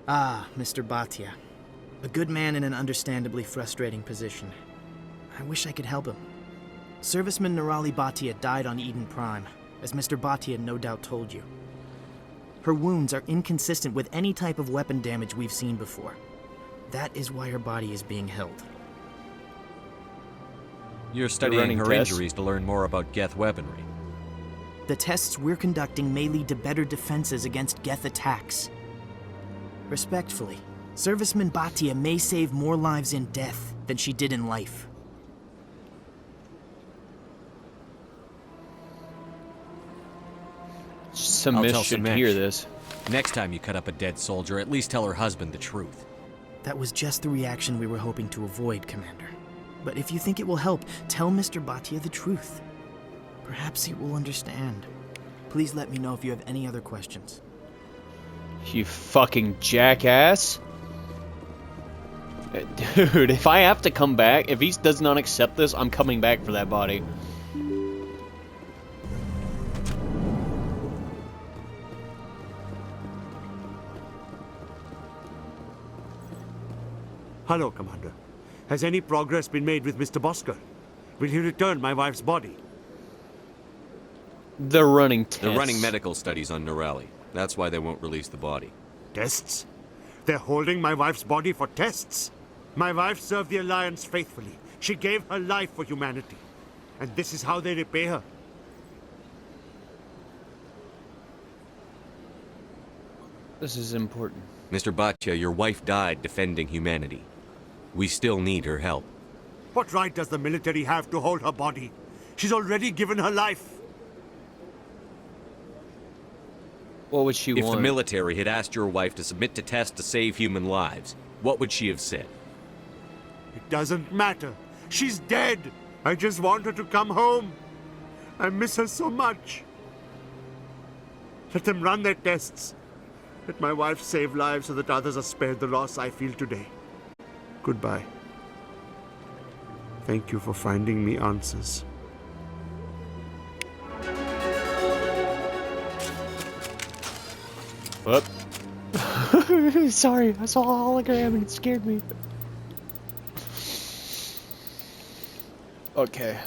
Ah, Mr. Bhatia. A good man in an understandably frustrating position. I wish I could help him. Serviceman Nirali Bhatia died on Eden Prime, as Mr. Bhatia no doubt told you. Her wounds are inconsistent with any type of weapon damage we've seen before. That is why her body is being held. You're studying her injuries to learn more about Geth weaponry. The tests we're conducting may lead to better defenses against Geth attacks. Respectfully, Serviceman Bhatia may save more lives in death than she did in life. Samesh should hear this. Next time you cut up a dead soldier, at least tell her husband the truth. That was just the reaction we were hoping to avoid, Commander. But if you think it will help, tell Mr. Bhatia the truth. Perhaps he will understand. Please let me know if you have any other questions. You fucking jackass. Dude, if I have to come back, if he does not accept this, I'm coming back for that body. Hello, Commander. Has any progress been made with Mr. Bosker? Will he return my wife's body? They're running tests. They're running medical studies on Nirali. That's why they won't release the body. Tests? They're holding my wife's body for tests? My wife served the Alliance faithfully. She gave her life for humanity. And this is how they repay her. This is important. Mr. Bhatia, your wife died defending humanity. We still need her help. What right does the military have to hold her body? She's already given her life. What would she want? If the military had asked your wife to submit to tests to save human lives, what would she have said? It doesn't matter. She's dead. I just want her to come home. I miss her so much. Let them run their tests. Let my wife save lives so that others are spared the loss I feel today. Goodbye. Thank you for finding me answers. Whoop. Sorry, I saw a hologram and it scared me. Okay.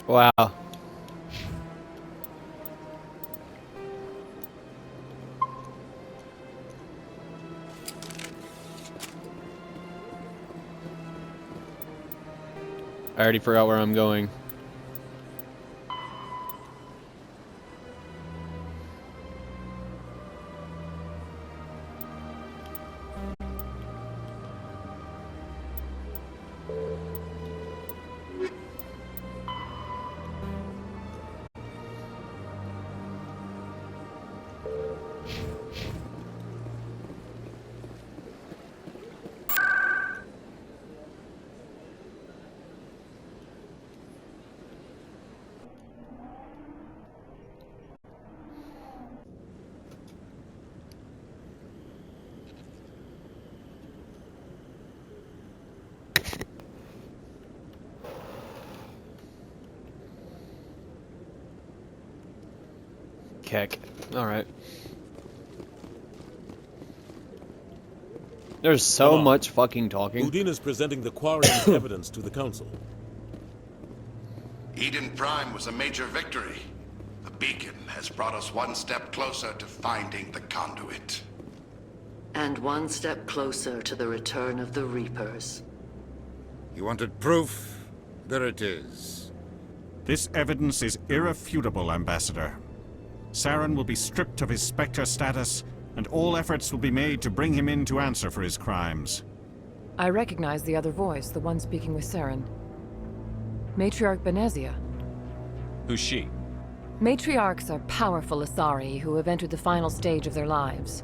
Wow. I already forgot where I'm going. Keck. Alright. There's so much fucking talking. Udina's presenting the Quarian's evidence to the Council. Eden Prime was a major victory. The beacon has brought us one step closer to finding the conduit. And one step closer to the return of the Reapers. You wanted proof? There it is. This evidence is irrefutable, Ambassador. Saren will be stripped of his Spectre status, and all efforts will be made to bring him in to answer for his crimes. I recognize the other voice, the one speaking with Saren. Matriarch Benezia. Who's she? Matriarchs are powerful Asari who have entered the final stage of their lives.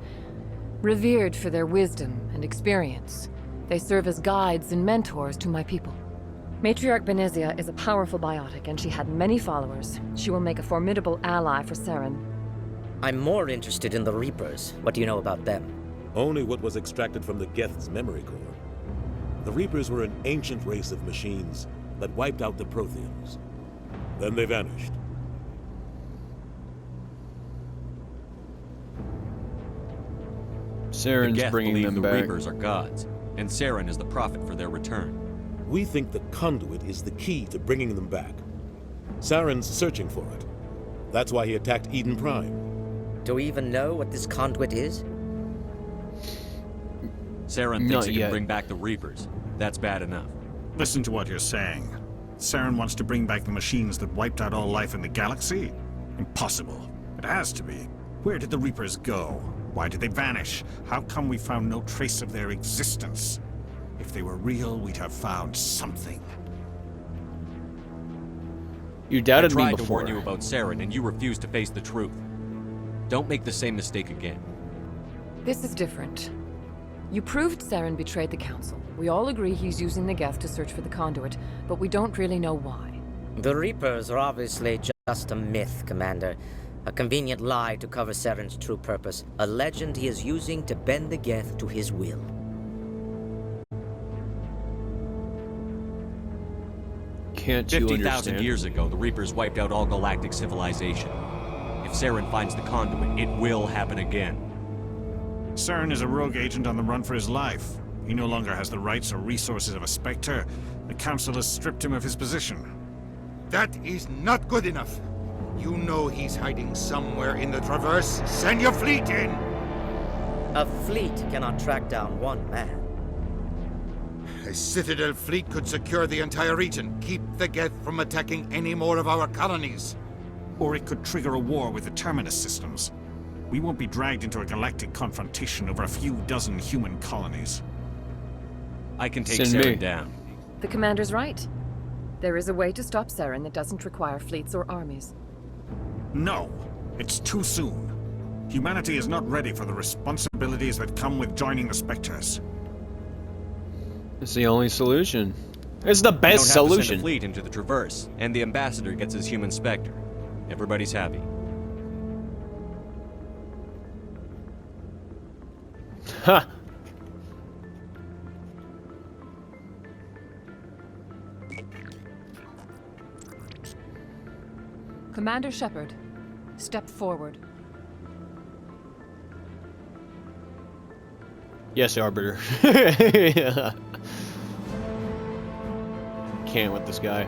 Revered for their wisdom and experience, they serve as guides and mentors to my people. Matriarch Benezia is a powerful biotic, and she had many followers. She will make a formidable ally for Saren. I'm more interested in the Reapers. What do you know about them? Only what was extracted from the Geth's memory core. The Reapers were an ancient race of machines that wiped out the Protheans. Then they vanished. Saren's the Geth bringing believe them the back. Reapers are gods, and Saren is the prophet for their return. We think the conduit is the key to bringing them back. Saren's searching for it. That's why he attacked Eden Prime. Do we even know what this conduit is? Saren thinks he can bring back the Reapers. That's bad enough. Listen to what you're saying. Saren wants to bring back the machines that wiped out all life in the galaxy? Impossible. It has to be. Where did the Reapers go? Why did they vanish? How come we found no trace of their existence? If they were real, we'd have found something. You doubted I me tried to before. warn you about Saren, and you refused to face the truth. Don't make the same mistake again. This is different. You proved Saren betrayed the Council. We all agree he's using the Geth to search for the conduit, but we don't really know why. The Reapers are obviously just a myth, Commander. A convenient lie to cover Saren's true purpose. A legend he is using to bend the Geth to his will. Can't you 50,000 understand? years ago, the Reapers wiped out all galactic civilization. If Saren finds the conduit, it will happen again. Saren is a rogue agent on the run for his life. He no longer has the rights or resources of a Spectre. The Council has stripped him of his position. That is not good enough. You know he's hiding somewhere in the Traverse. Send your fleet in! A fleet cannot track down one man. A Citadel fleet could secure the entire region, keep the Geth from attacking any more of our colonies. Or it could trigger a war with the Terminus systems. We won't be dragged into a galactic confrontation over a few dozen human colonies. I can take Send me. Saren down. The Commander's right. There is a way to stop Saren that doesn't require fleets or armies. No, it's too soon. Humanity is not ready for the responsibilities that come with joining the Spectres. It's the only solution. It's the We best don't have to send a solution. fleet into the Traverse, and the Ambassador gets his human Spectre. Everybody's happy. Ha! Commander Shepard, step forward. Yes, Arbiter. Yeah. Can't with this guy.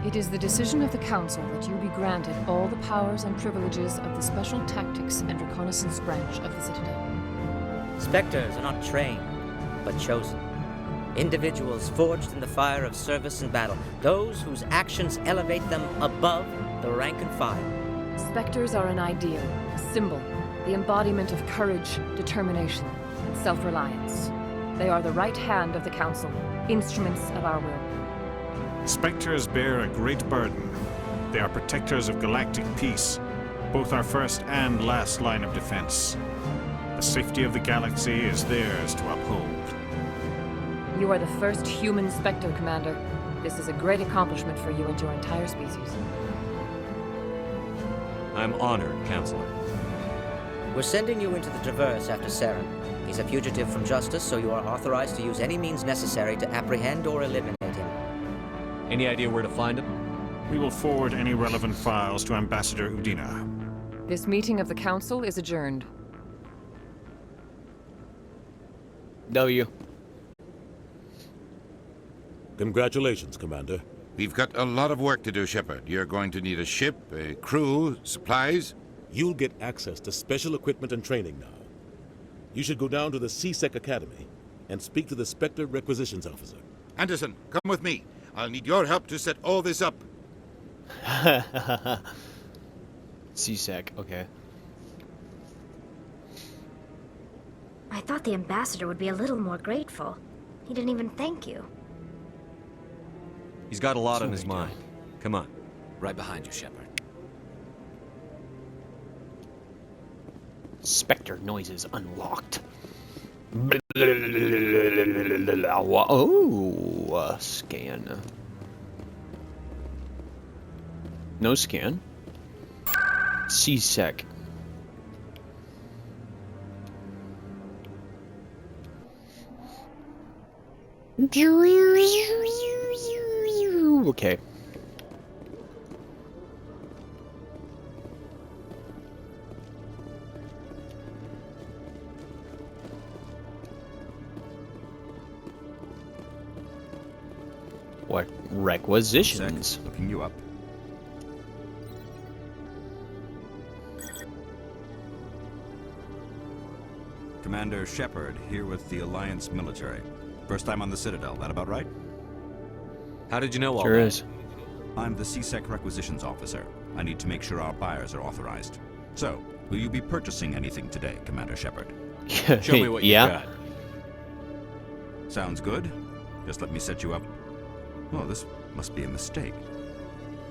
It is the decision of the Council that you be granted all the powers and privileges of the Special Tactics and Reconnaissance Branch of the Citadel. Spectres are not trained, but chosen. Individuals forged in the fire of service and battle. Those whose actions elevate them above the rank and file. Spectres are an ideal, a symbol, the embodiment of courage, determination, and self-reliance. They are the right hand of the Council, instruments of our will. Spectres bear a great burden. They are protectors of galactic peace, both our first and last line of defense. The safety of the galaxy is theirs to uphold. You are the first human Spectre, Commander. This is a great accomplishment for you and your entire species. I'm honored, Counselor. We're sending you into the Traverse after Saren. He's a fugitive from justice, so you are authorized to use any means necessary to apprehend or eliminate him. Any idea where to find him? We will forward any relevant files to Ambassador Udina. This meeting of the Council is adjourned. W. Congratulations, Commander. We've got a lot of work to do, Shepard. You're going to need a ship, a crew, supplies. You'll get access to special equipment and training now. You should go down to the CSEC Academy and speak to the Spectre Requisitions Officer. Anderson, come with me. I'll need your help to set all this up. CSEC, okay. I thought the ambassador would be a little more grateful. He didn't even thank you. He's got a lot on his mind. Come on. Right behind you, Shepard. Spectre noises unlocked. Oh, scan. No scan. CSEC. Okay. What requisitions? Looking you up. Commander Shepard, here with the Alliance military. First time on the Citadel, that about right? How did you know all Sure that? is. I'm the CSEC requisitions officer. I need to make sure our buyers are authorized. So, will you be purchasing anything today, Commander Shepard? Show me what you got. Sounds good. Just let me set you up. Oh, this must be a mistake.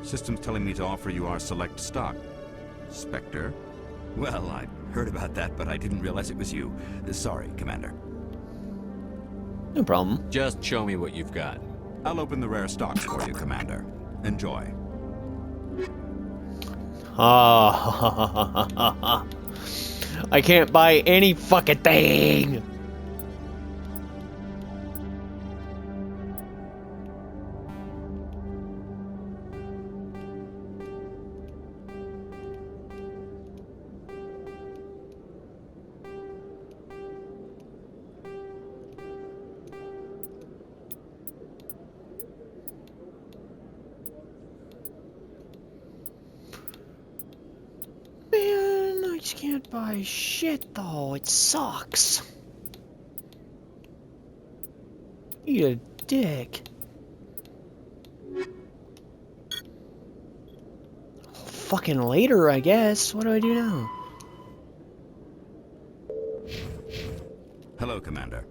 System's telling me to offer you our select stock. Spectre? Well, I heard about that, but I didn't realize it was you. Sorry, Commander. No problem. Just show me what you've got. I'll open the rare stocks for you, Commander. Enjoy. Ah, I can't buy any fucking thing. Man, I just can't buy shit though. It sucks. You a dick. Fucking later, I guess. What do I do now? Hello, Commander.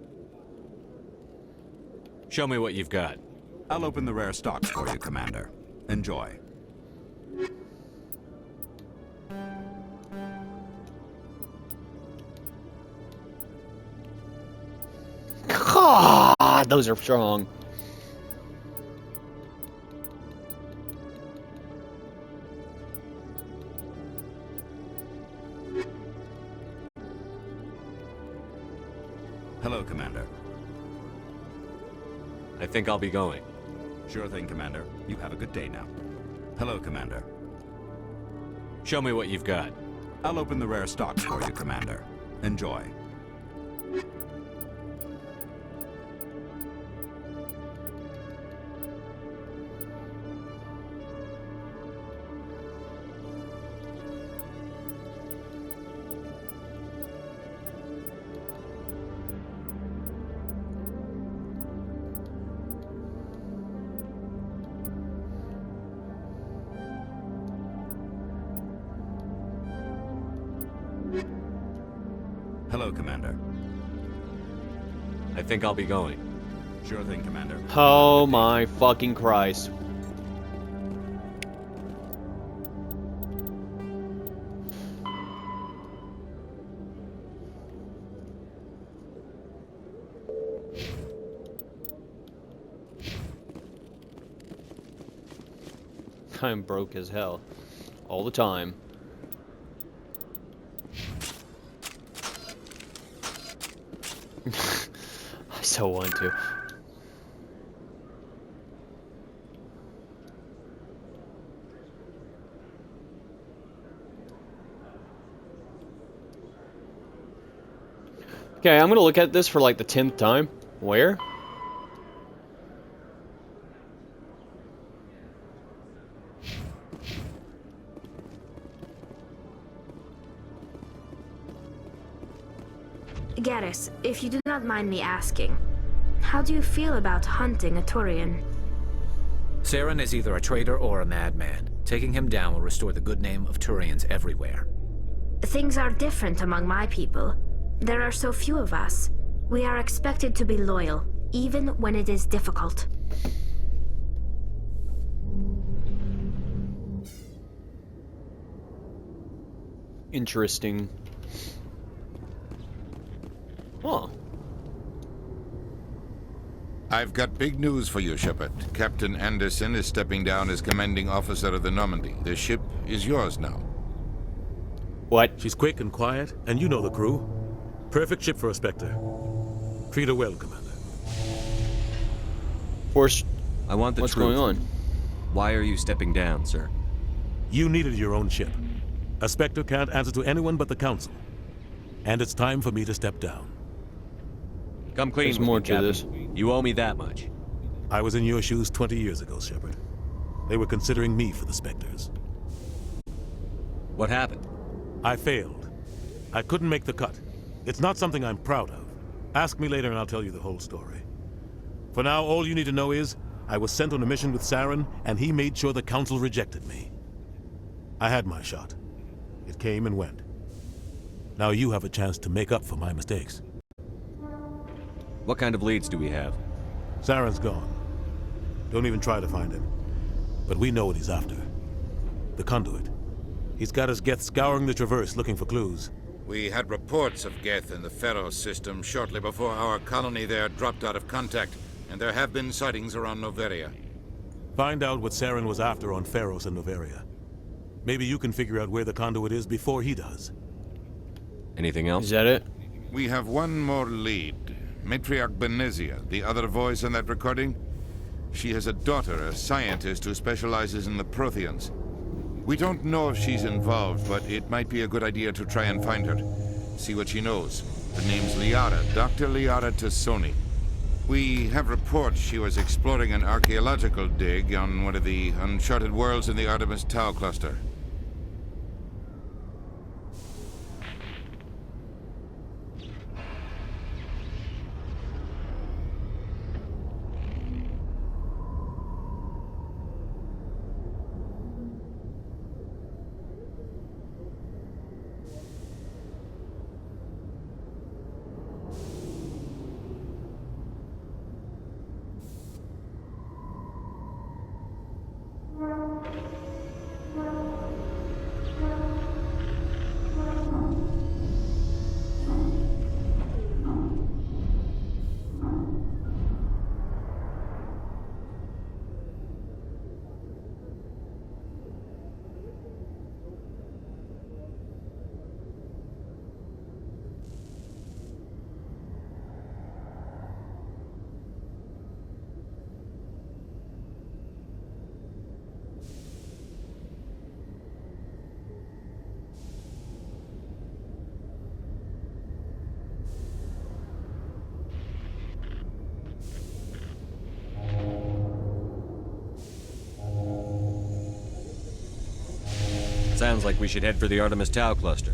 Show me what you've got. I'll open the rare stocks for you, Commander. Enjoy. God, those are strong. Hello, Commander. I think I'll be going. Sure thing, Commander. You have a good day now. Hello, Commander. Show me what you've got. I'll open the rare stocks for you, Commander. Enjoy. Hello, Commander. I think I'll be going. Sure thing, Commander. Oh my fucking Christ. I'm broke as hell. All the time. I so want to. Okay, I'm gonna look at this for like the 10th time. Where? Garrus, if you do not mind me asking, how do you feel about hunting a Turian? Saren is either a traitor or a madman. Taking him down will restore the good name of Turians everywhere. Things are different among my people. There are so few of us. We are expected to be loyal, even when it is difficult. Interesting. Huh. I've got big news for you, Shepard. Captain Anderson is stepping down as commanding officer of the Normandy. The ship is yours now. What? She's quick and quiet, and you know the crew. Perfect ship for a Spectre. Treat her well, Commander. Force. I want the What's truth. going on? Why are you stepping down, sir? You needed your own ship. A Spectre can't answer to anyone but the Council. And it's time for me to step down. Come clean There's with more me, to Captain. this. You owe me that much. I was in your shoes 20 years ago, Shepard. They were considering me for the Spectres. What happened? I failed. I couldn't make the cut. It's not something I'm proud of. Ask me later and I'll tell you the whole story. For now, all you need to know is, I was sent on a mission with Saren, and he made sure the Council rejected me. I had my shot. It came and went. Now you have a chance to make up for my mistakes. What kind of leads do we have? Saren's gone. Don't even try to find him. But we know what he's after. The conduit. He's got his Geth scouring the Traverse looking for clues. We had reports of Geth in the Pharaoh system shortly before our colony there dropped out of contact, and there have been sightings around Noveria. Find out what Saren was after on Pharos and Noveria. Maybe you can figure out where the conduit is before he does. Anything else? Is that it? We have one more lead. Matriarch Benezia, the other voice in that recording. She has a daughter, a scientist who specializes in the Protheans. We don't know if she's involved, but it might be a good idea to try and find her. See what she knows. Her name's Liara, Dr. Liara Tassoni. We have reports she was exploring an archaeological dig on one of the uncharted worlds in the Artemis Tau cluster. Sounds like we should head for the Artemis Tau cluster.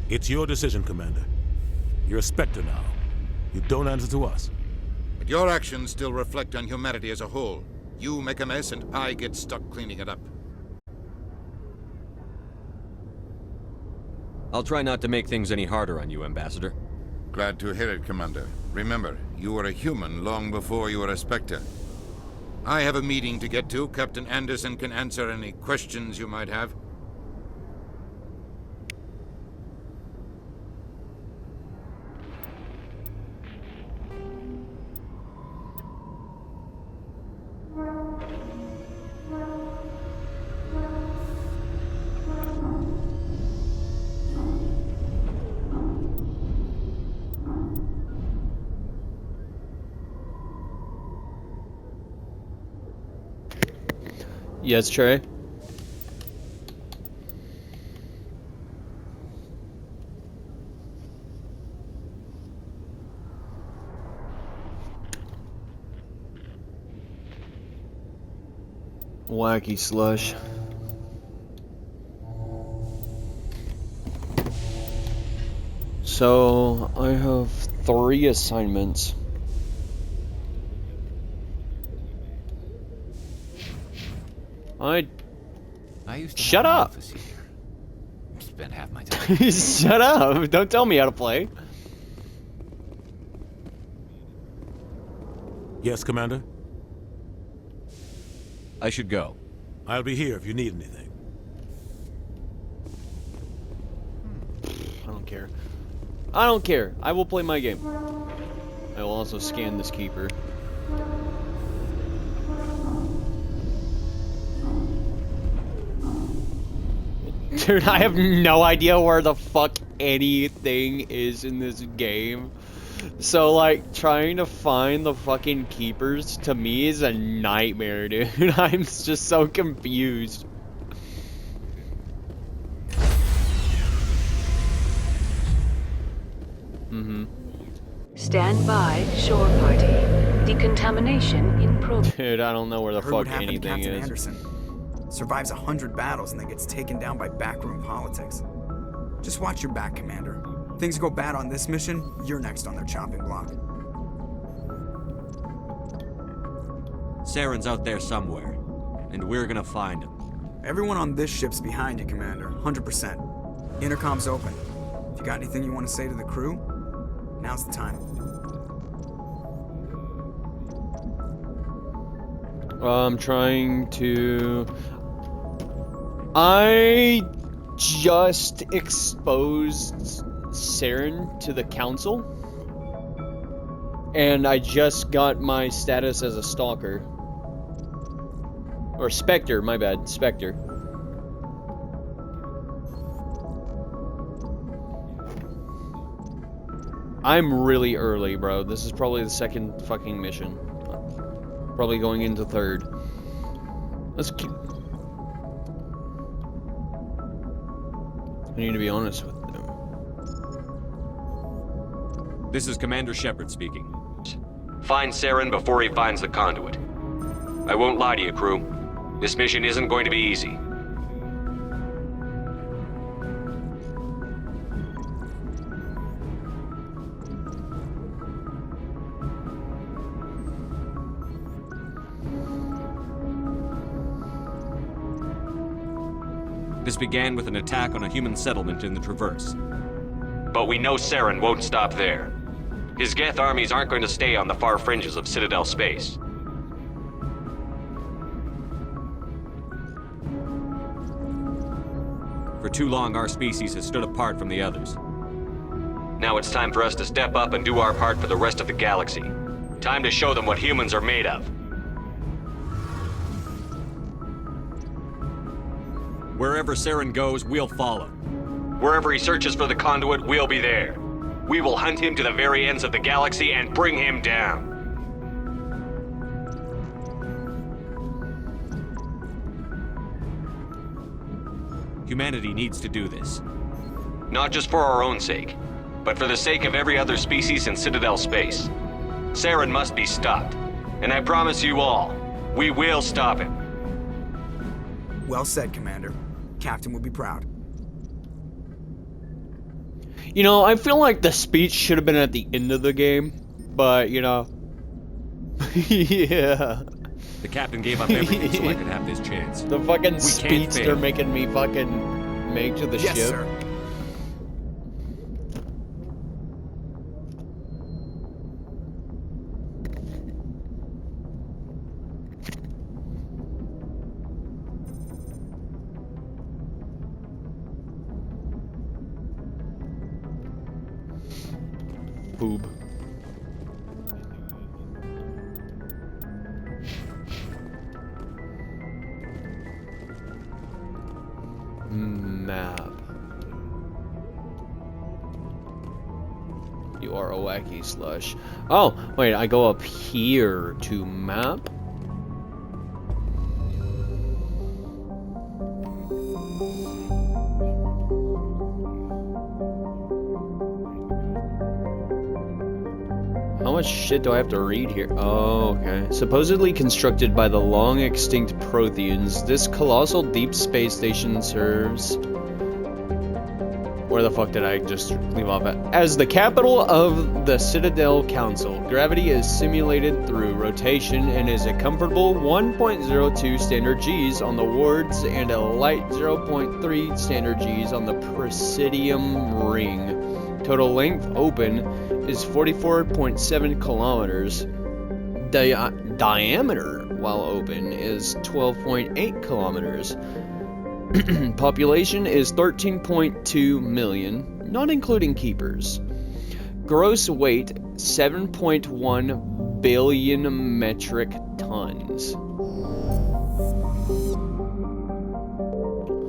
It's your decision, Commander. You're a Spectre now. You don't answer to us. But your actions still reflect on humanity as a whole. You make a mess and I get stuck cleaning it up. I'll try not to make things any harder on you, Ambassador. Glad to hear it, Commander. Remember, you were a human long before you were a Spectre. I have a meeting to get to. Captain Anderson can answer any questions you might have. Yes, Trey? Wacky slush. So, I have 3 assignments. I used to Shut have an up! office here. Spent half my time. Shut up! Don't tell me how to play. Yes, Commander? I should go. I'll be here if you need anything. I don't care. I don't care. I will play my game. I will also scan this keeper. Dude, I have no idea where the fuck anything is in this game. So, like, trying to find the fucking keepers to me is a nightmare, dude. I'm just so confused. Stand by, shore party. Decontamination in progress. Dude, I don't know where the Heard what fuck happened to anything Captain is. Anderson. Survives 100 battles and then gets taken down by backroom politics. Just watch your back, Commander. Things go bad on this mission, you're next on their chopping block. Saren's out there somewhere, and we're gonna find him. Everyone on this ship's behind you, Commander. 100%. Intercom's open. If you got anything you want to say to the crew, now's the time. I'm trying to... I just exposed Saren to the council, and I just got my status as a stalker. Or Spectre, my bad, Spectre. I'm really early, bro. This is probably the second fucking mission. Probably going into third. Let's keep... I need to be honest with them. This is Commander Shepard speaking. Find Saren before he finds the conduit. I won't lie to you, crew. This mission isn't going to be easy. This began with an attack on a human settlement in the Traverse. But we know Saren won't stop there. His Geth armies aren't going to stay on the far fringes of Citadel space. For too long, our species has stood apart from the others. Now it's time for us to step up and do our part for the rest of the galaxy. Time to show them what humans are made of. Wherever Saren goes, we'll follow. Wherever he searches for the conduit, we'll be there. We will hunt him to the very ends of the galaxy and bring him down. Humanity needs to do this. Not just for our own sake, but for the sake of every other species in Citadel space. Saren must be stopped. And I promise you all, we will stop him. Well said, Commander. Captain would be proud. You know, I feel like the speech should have been at the end of the game, but, you know... yeah. The captain gave up everything so I could have this chance. The fucking speech they're making me fucking make to the ship. Yes, sir. Boob. Map. You are a wacky slush. Oh, wait, I go up here to map. How much shit do I have to read here? Oh, okay. Supposedly constructed by the long-extinct Protheans, this colossal deep space station serves... Where the fuck did I just leave off at? As the capital of the Citadel Council, gravity is simulated through rotation and is a comfortable 1.02 standard Gs on the wards and a light 0.3 standard Gs on the Presidium ring. Total length open is 44.7 kilometers. Diameter while open is 12.8 kilometers. Population is 13.2 million, not including keepers. Gross weight 7.1 billion metric tons.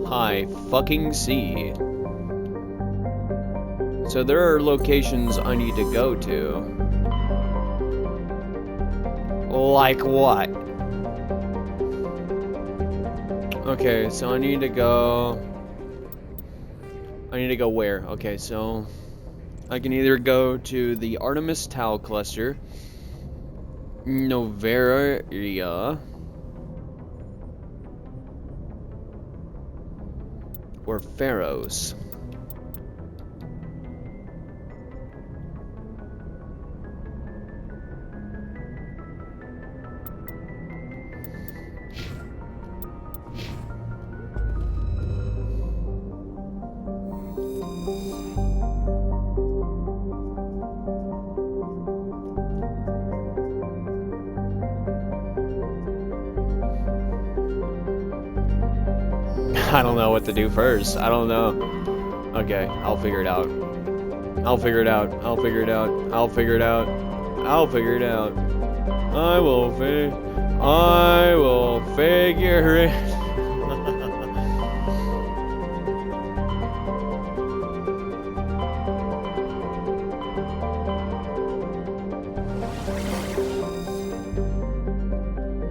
High fucking sea. So there are locations I need to go to. Like what? Okay, so I need to go where? Okay, so I can either go to the Artemis Tau cluster, Novaria, or Pharos. I don't know what to do first. I don't know. Okay, I'll figure it out. I'll figure it out. I'll figure it out. I'll figure it out. I'll figure it out. I will figure it.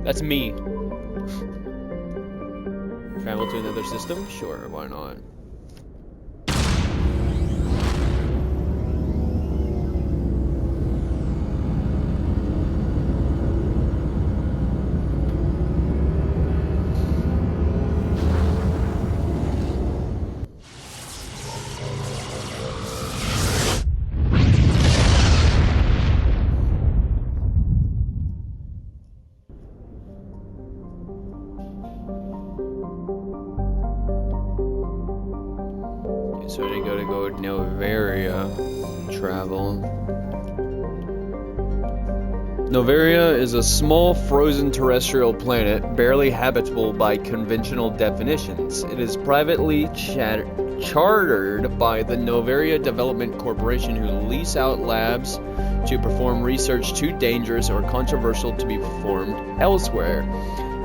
That's me. Travel to another system? Sure, why not? So they go to Novaria. Travel. Novaria is a small frozen terrestrial planet, barely habitable by conventional definitions. It is privately chartered by the Novaria Development Corporation, who lease out labs to perform research too dangerous or controversial to be performed elsewhere.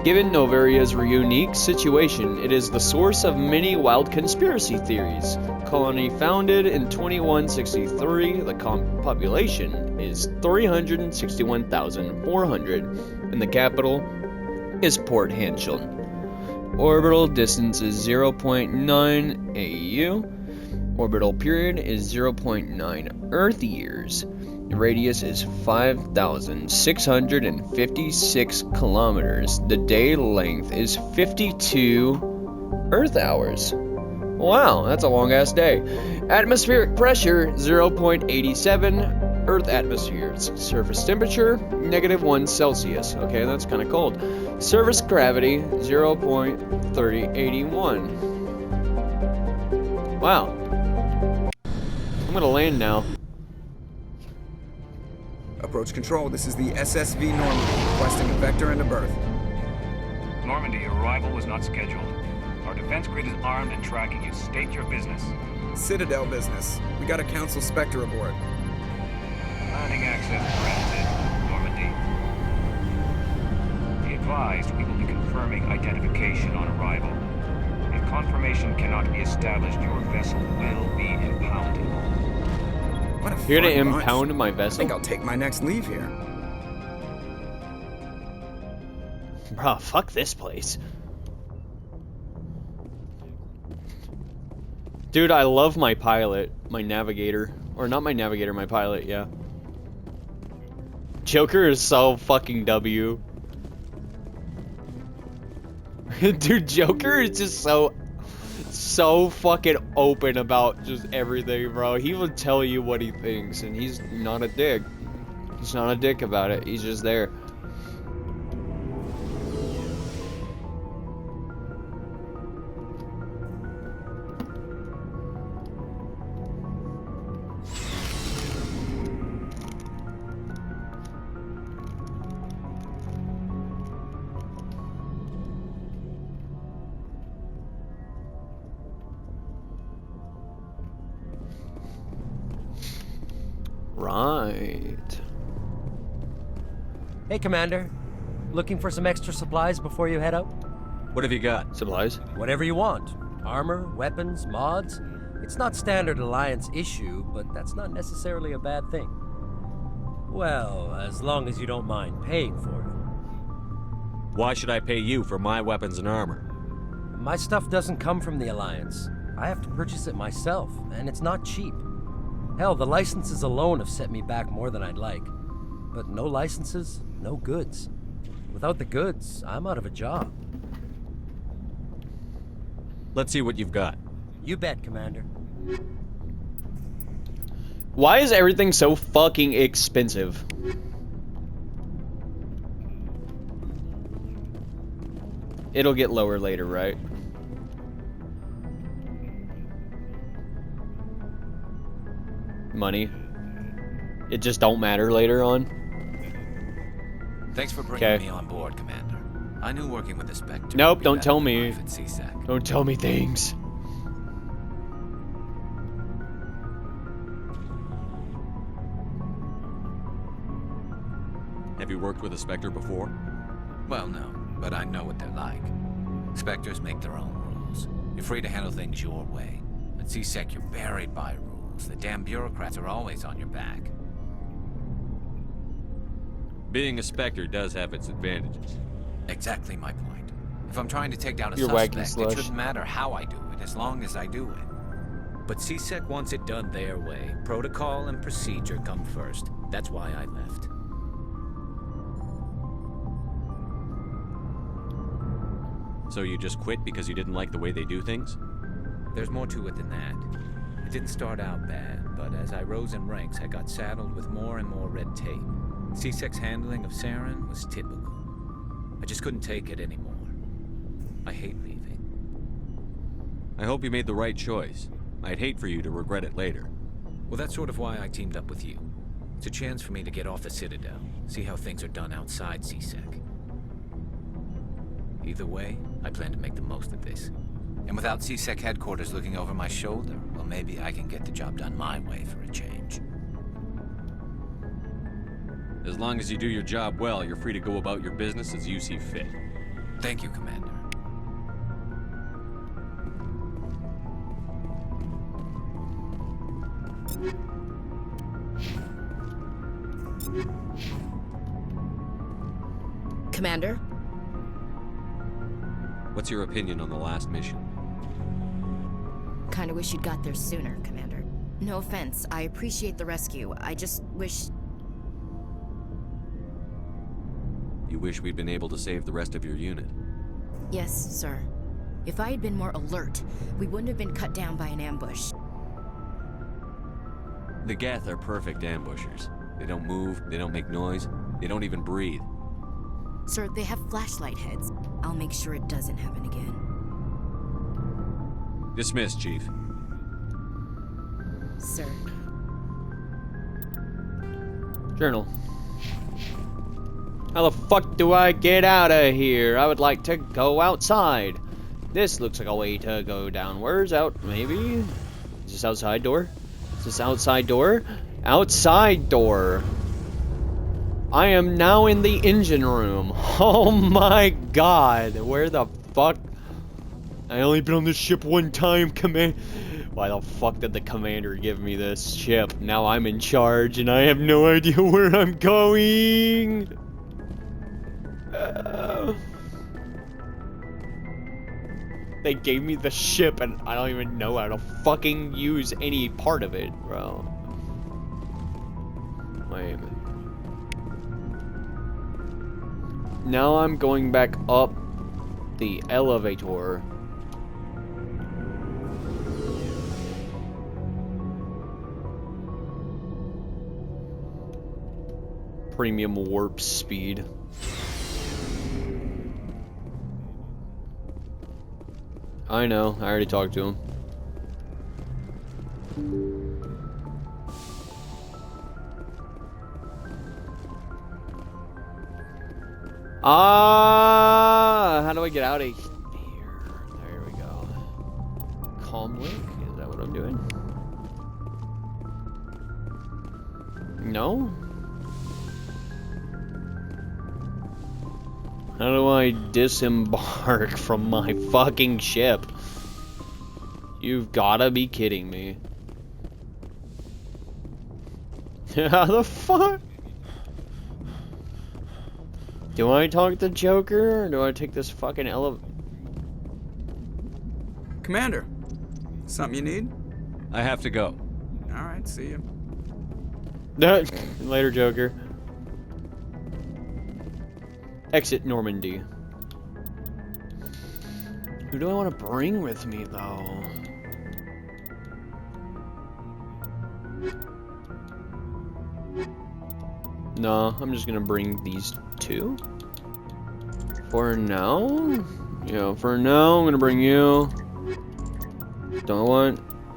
Given Novaria's unique situation, it is the source of many wild conspiracy theories. Colony founded in 2163, the population is 361,400, and the capital is Port Hanchon. Orbital distance is 0.9 AU. Orbital period is 0.9 Earth years. The radius is 5,656 kilometers. The day length is 52 Earth hours. Wow, that's a long-ass day. Atmospheric pressure, 0.87 Earth atmospheres. Surface temperature, -1 Celsius. Okay, that's kind of cold. Surface gravity, 0.3081. Wow. I'm gonna land now. Approach control, this is the SSV Normandy, requesting a vector and a berth. Normandy, your arrival was not scheduled. Our defense grid is armed and tracking you. State your business. Citadel business. We got a Council Spectre aboard. Landing access granted, Normandy. Be advised, we will be confirming identification on arrival. If confirmation cannot be established, your vessel will be impounded. What a You're gonna fun bunch. impound my I vessel? think I'll take my next leave here. Bruh, fuck this place. Dude, I love my pilot, my navigator. Or not my navigator, my pilot, yeah. Joker is so fucking W. Dude, Joker is just so fucking open about just everything, bro. He will tell you what he thinks, and he's not a dick. He's not a dick about it. He's just there. Right. Hey, Commander. Looking for some extra supplies before you head out? What have you got? Supplies? Whatever you want. Armor, weapons, mods. It's not standard Alliance issue, but that's not necessarily a bad thing. Well, as long as you don't mind paying for it. Why should I pay you for my weapons and armor? My stuff doesn't come from the Alliance. I have to purchase it myself, and it's not cheap. Hell, the licenses alone have set me back more than I'd like. But no licenses, no goods. Without the goods, I'm out of a job. Let's see what you've got. You bet, Commander. Why is everything so fucking expensive? It'll get lower later, right? money. It just don't matter later on. Thanks for bringing me on board, Commander. I knew working with the Spectre. Nope, don't tell me. At CSEC. Don't tell me things. Have you worked with a Spectre before? Well, no, but I know what they're like. Spectres make their own rules. You're free to handle things your way. At CSEC, you're buried by rules. The damn bureaucrats are always on your back. Being a Spectre does have its advantages. Exactly my point. If I'm trying to take down a You're wagging suspect, it slush. shouldn't matter how I do it, as long as I do it. But CSEC wants it done their way. Protocol and procedure come first. That's why I left. So you just quit because you didn't like the way they do things? There's more to it than that. It didn't start out bad, but as I rose in ranks, I got saddled with more and more red tape. CSEC's handling of Saren was typical. I just couldn't take it anymore. I hate leaving. I hope you made the right choice. I'd hate for you to regret it later. Well, that's sort of why I teamed up with you. It's a chance for me to get off the Citadel, see how things are done outside CSEC. Either way, I plan to make the most of this. And without CSEC headquarters looking over my shoulder, well, maybe I can get the job done my way for a change. As long as you do your job well, you're free to go about your business as you see fit. Thank you, Commander. Commander? What's your opinion on the last mission? Kinda wish you'd got there sooner, Commander. No offense, I appreciate the rescue. I just wish... You wish we'd been able to save the rest of your unit? Yes, sir. If I had been more alert, we wouldn't have been cut down by an ambush. The Geth are perfect ambushers. They don't move, they don't make noise, they don't even breathe. Sir, they have flashlight heads. I'll make sure it doesn't happen again. Dismissed, Chief. Sir. Journal. How the fuck do I get out of here? I would like to go outside. This looks like a way to go downwards. Out, maybe? Is this outside door? Is this outside door? Outside door. I am now in the engine room. Oh my god. Where the fuck? I only been on this ship one time, command. Why the fuck did the commander give me this ship? Now I'm in charge and I have no idea where I'm going. They gave me the ship and I don't even know how to fucking use any part of it, bro. Wait a minute. Now I'm going back up the elevator. Premium warp speed. I know, I already talked to him. How do I get out of here? There we go. Calm link? Is that what I'm doing? No? How do I disembark from my fucking ship? You've gotta be kidding me. How the fuck? Do I talk to Joker, or do I take this fucking Commander, something you need? I have to go. Alright, see you. Later, Joker. Exit Normandy. Who do I want to bring with me, though? No, I'm just gonna bring these two. For now? Yeah, for now, I'm gonna bring you.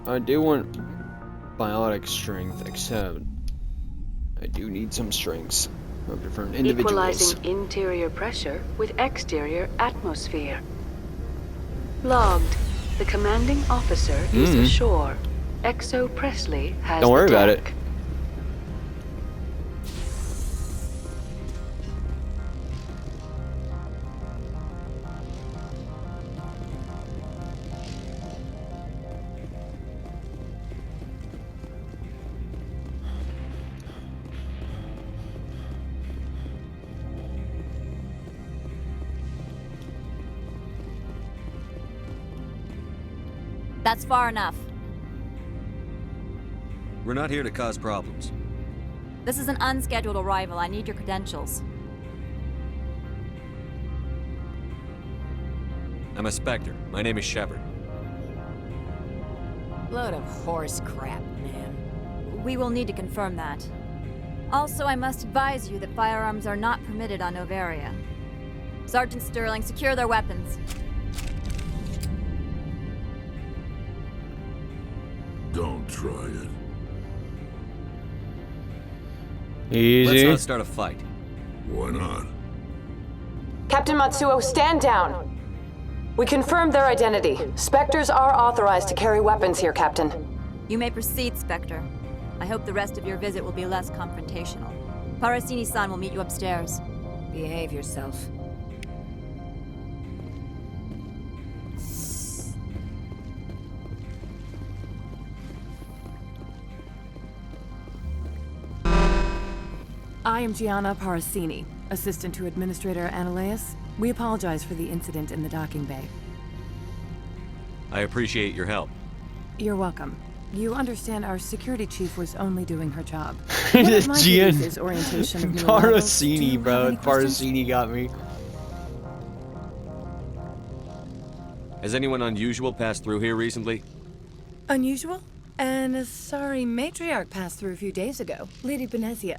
I do want biotic strength, except I do need some strengths of different individuals. Equalizing interior pressure with exterior atmosphere. Logged. The commanding officer is ashore. Exo Presley has Don't worry the about it. deck. That's far enough. We're not here to cause problems. This is an unscheduled arrival. I need your credentials. I'm a Spectre. My name is Shepard. Load of horse crap, man. We will need to confirm that. Also, I must advise you that firearms are not permitted on Novaria. Sergeant Sterling, secure their weapons. Don't try it. Easy. Let's not start a fight. Why not? Captain Matsuo, stand down. We confirmed their identity. Spectres are authorized to carry weapons here, Captain. You may proceed, Spectre. I hope the rest of your visit will be less confrontational. Parasini-san will meet you upstairs. Behave yourself. I am Gianna Parasini, assistant to Administrator Ananias. We apologize for the incident in the docking bay. I appreciate your help. You're welcome. You understand our security chief was only doing her job. One of my Gian duties is orientation of new arrivals. Do you Parasini, have bro. any questions? Parasini got me. Has anyone unusual passed through here recently? Unusual? And a sorry matriarch passed through a few days ago. Lady Benezia.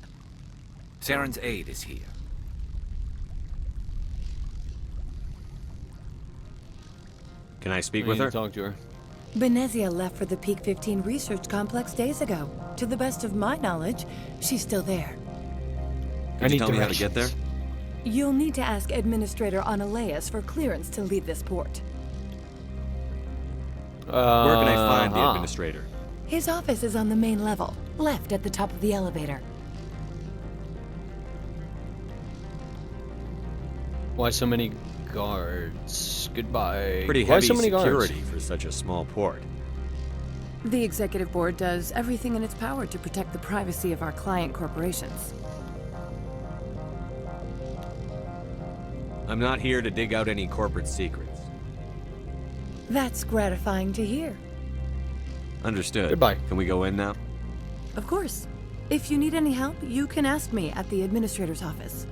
Saren's aide is here. Can I speak I with need her? to talk to her. Benezia left for the Peak 15 research complex days ago. To the best of my knowledge, she's still there. Can you tell me how to get there? You'll need to ask Administrator Ananias for clearance to leave this port. Where can I find the administrator? His office is on the main level, left at the top of the elevator. Why so many guards? Goodbye. Pretty Why heavy so many security guards? for such a small port. The Executive Board does everything in its power to protect the privacy of our client corporations. I'm not here to dig out any corporate secrets. That's gratifying to hear. Understood. Goodbye. Can we go in now? Of course. If you need any help, you can ask me at the Administrator's office.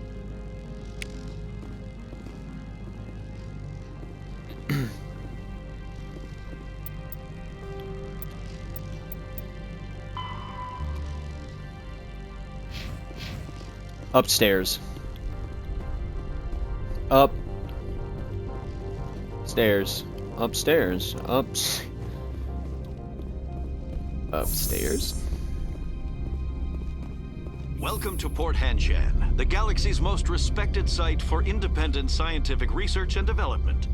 Upstairs. Up. Stairs. Upstairs. Upstairs. Welcome to Port Hanshan, the galaxy's most respected site for independent scientific research and development.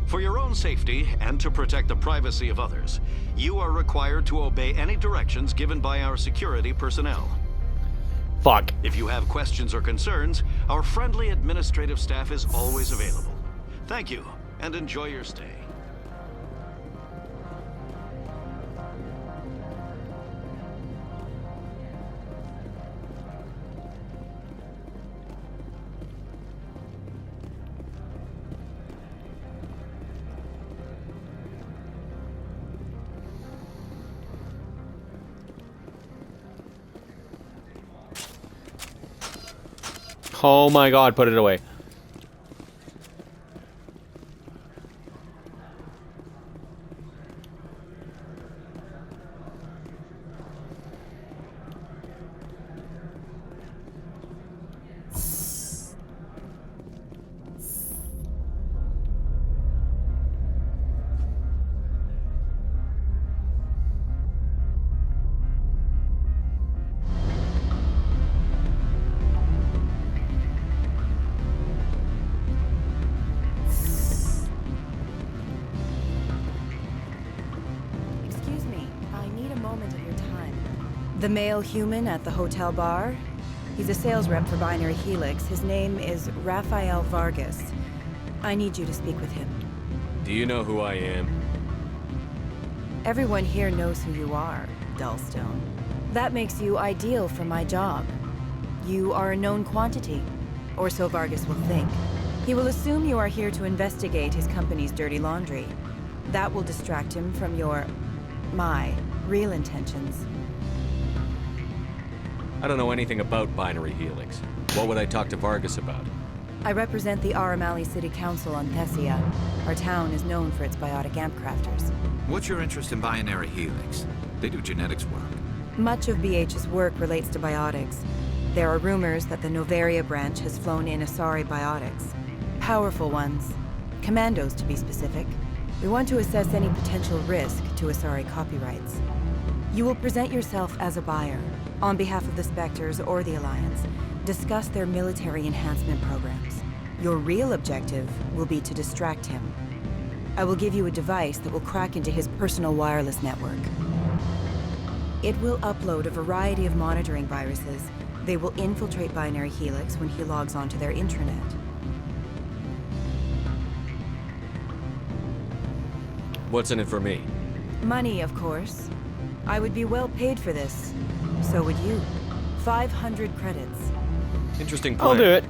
For your own safety and to protect the privacy of others, you are required to obey any directions given by our security personnel. Fuck. If you have questions or concerns, our friendly administrative staff is always available. Thank you, and enjoy your stay. Oh my god, put it away. The male human at the hotel bar? He's a sales rep for Binary Helix. His name is Rafael Vargas. I need you to speak with him. Do you know who I am? Everyone here knows who you are, Dullstone. That makes you ideal for my job. You are a known quantity, or so Vargas will think. He will assume you are here to investigate his company's dirty laundry. That will distract him from my real intentions. I don't know anything about Binary Helix. What would I talk to Vargas about? I represent the Aramali City Council on Thessia. Our town is known for its biotic amp crafters. What's your interest in Binary Helix? They do genetics work. Much of BH's work relates to biotics. There are rumors that the Novaria branch has flown in Asari biotics. Powerful ones. Commandos, to be specific. We want to assess any potential risk to Asari copyrights. You will present yourself as a buyer, on behalf of the Spectres or the Alliance. Discuss their military enhancement programs. Your real objective will be to distract him. I will give you a device that will crack into his personal wireless network. It will upload a variety of monitoring viruses. They will infiltrate Binary Helix when he logs onto their intranet. What's in it for me? Money, of course. I would be well paid for this. So would you. 500 credits. Interesting plan. I'll do it.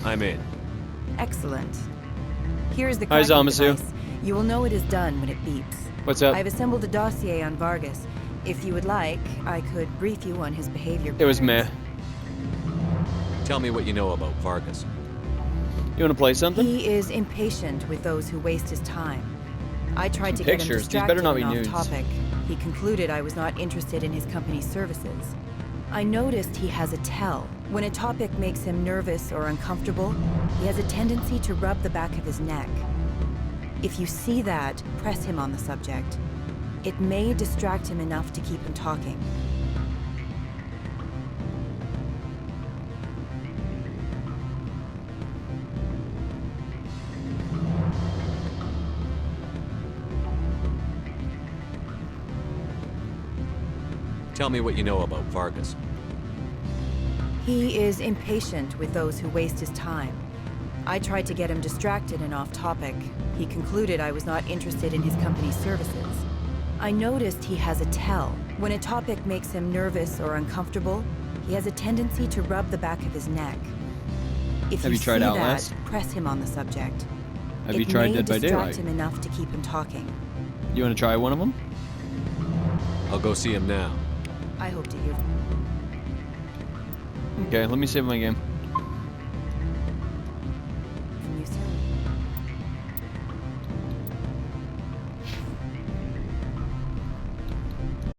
I'm in. Excellent. Here's the Hi, cracking Zamasu. device. You will know it is done when it beeps. What's up? I've assembled a dossier on Vargas. If you would like, I could brief you on his behavior. It was meh. Tell me what you know about Vargas. You want to play something? He is impatient with those who waste his time. I tried to get him Pictures. These distracted better not be and off nudes. topic. He concluded I was not interested in his company's services. I noticed he has a tell. When a topic makes him nervous or uncomfortable, he has a tendency to rub the back of his neck. If you see that, press him on the subject. It may distract him enough to keep him talking. Tell me what you know about Vargas. He is impatient with those who waste his time. I tried to get him distracted and off topic. He concluded I was not interested in his company's services. I noticed he has a tell. When a topic makes him nervous or uncomfortable, he has a tendency to rub the back of his neck. If Have you tried see Outlast? that, press him on the subject. Have you tried Dead by It may Daylight? distract him enough to keep him talking. You want to try one of them? I'll go see him now. I hope to hear. Okay, let me save my game.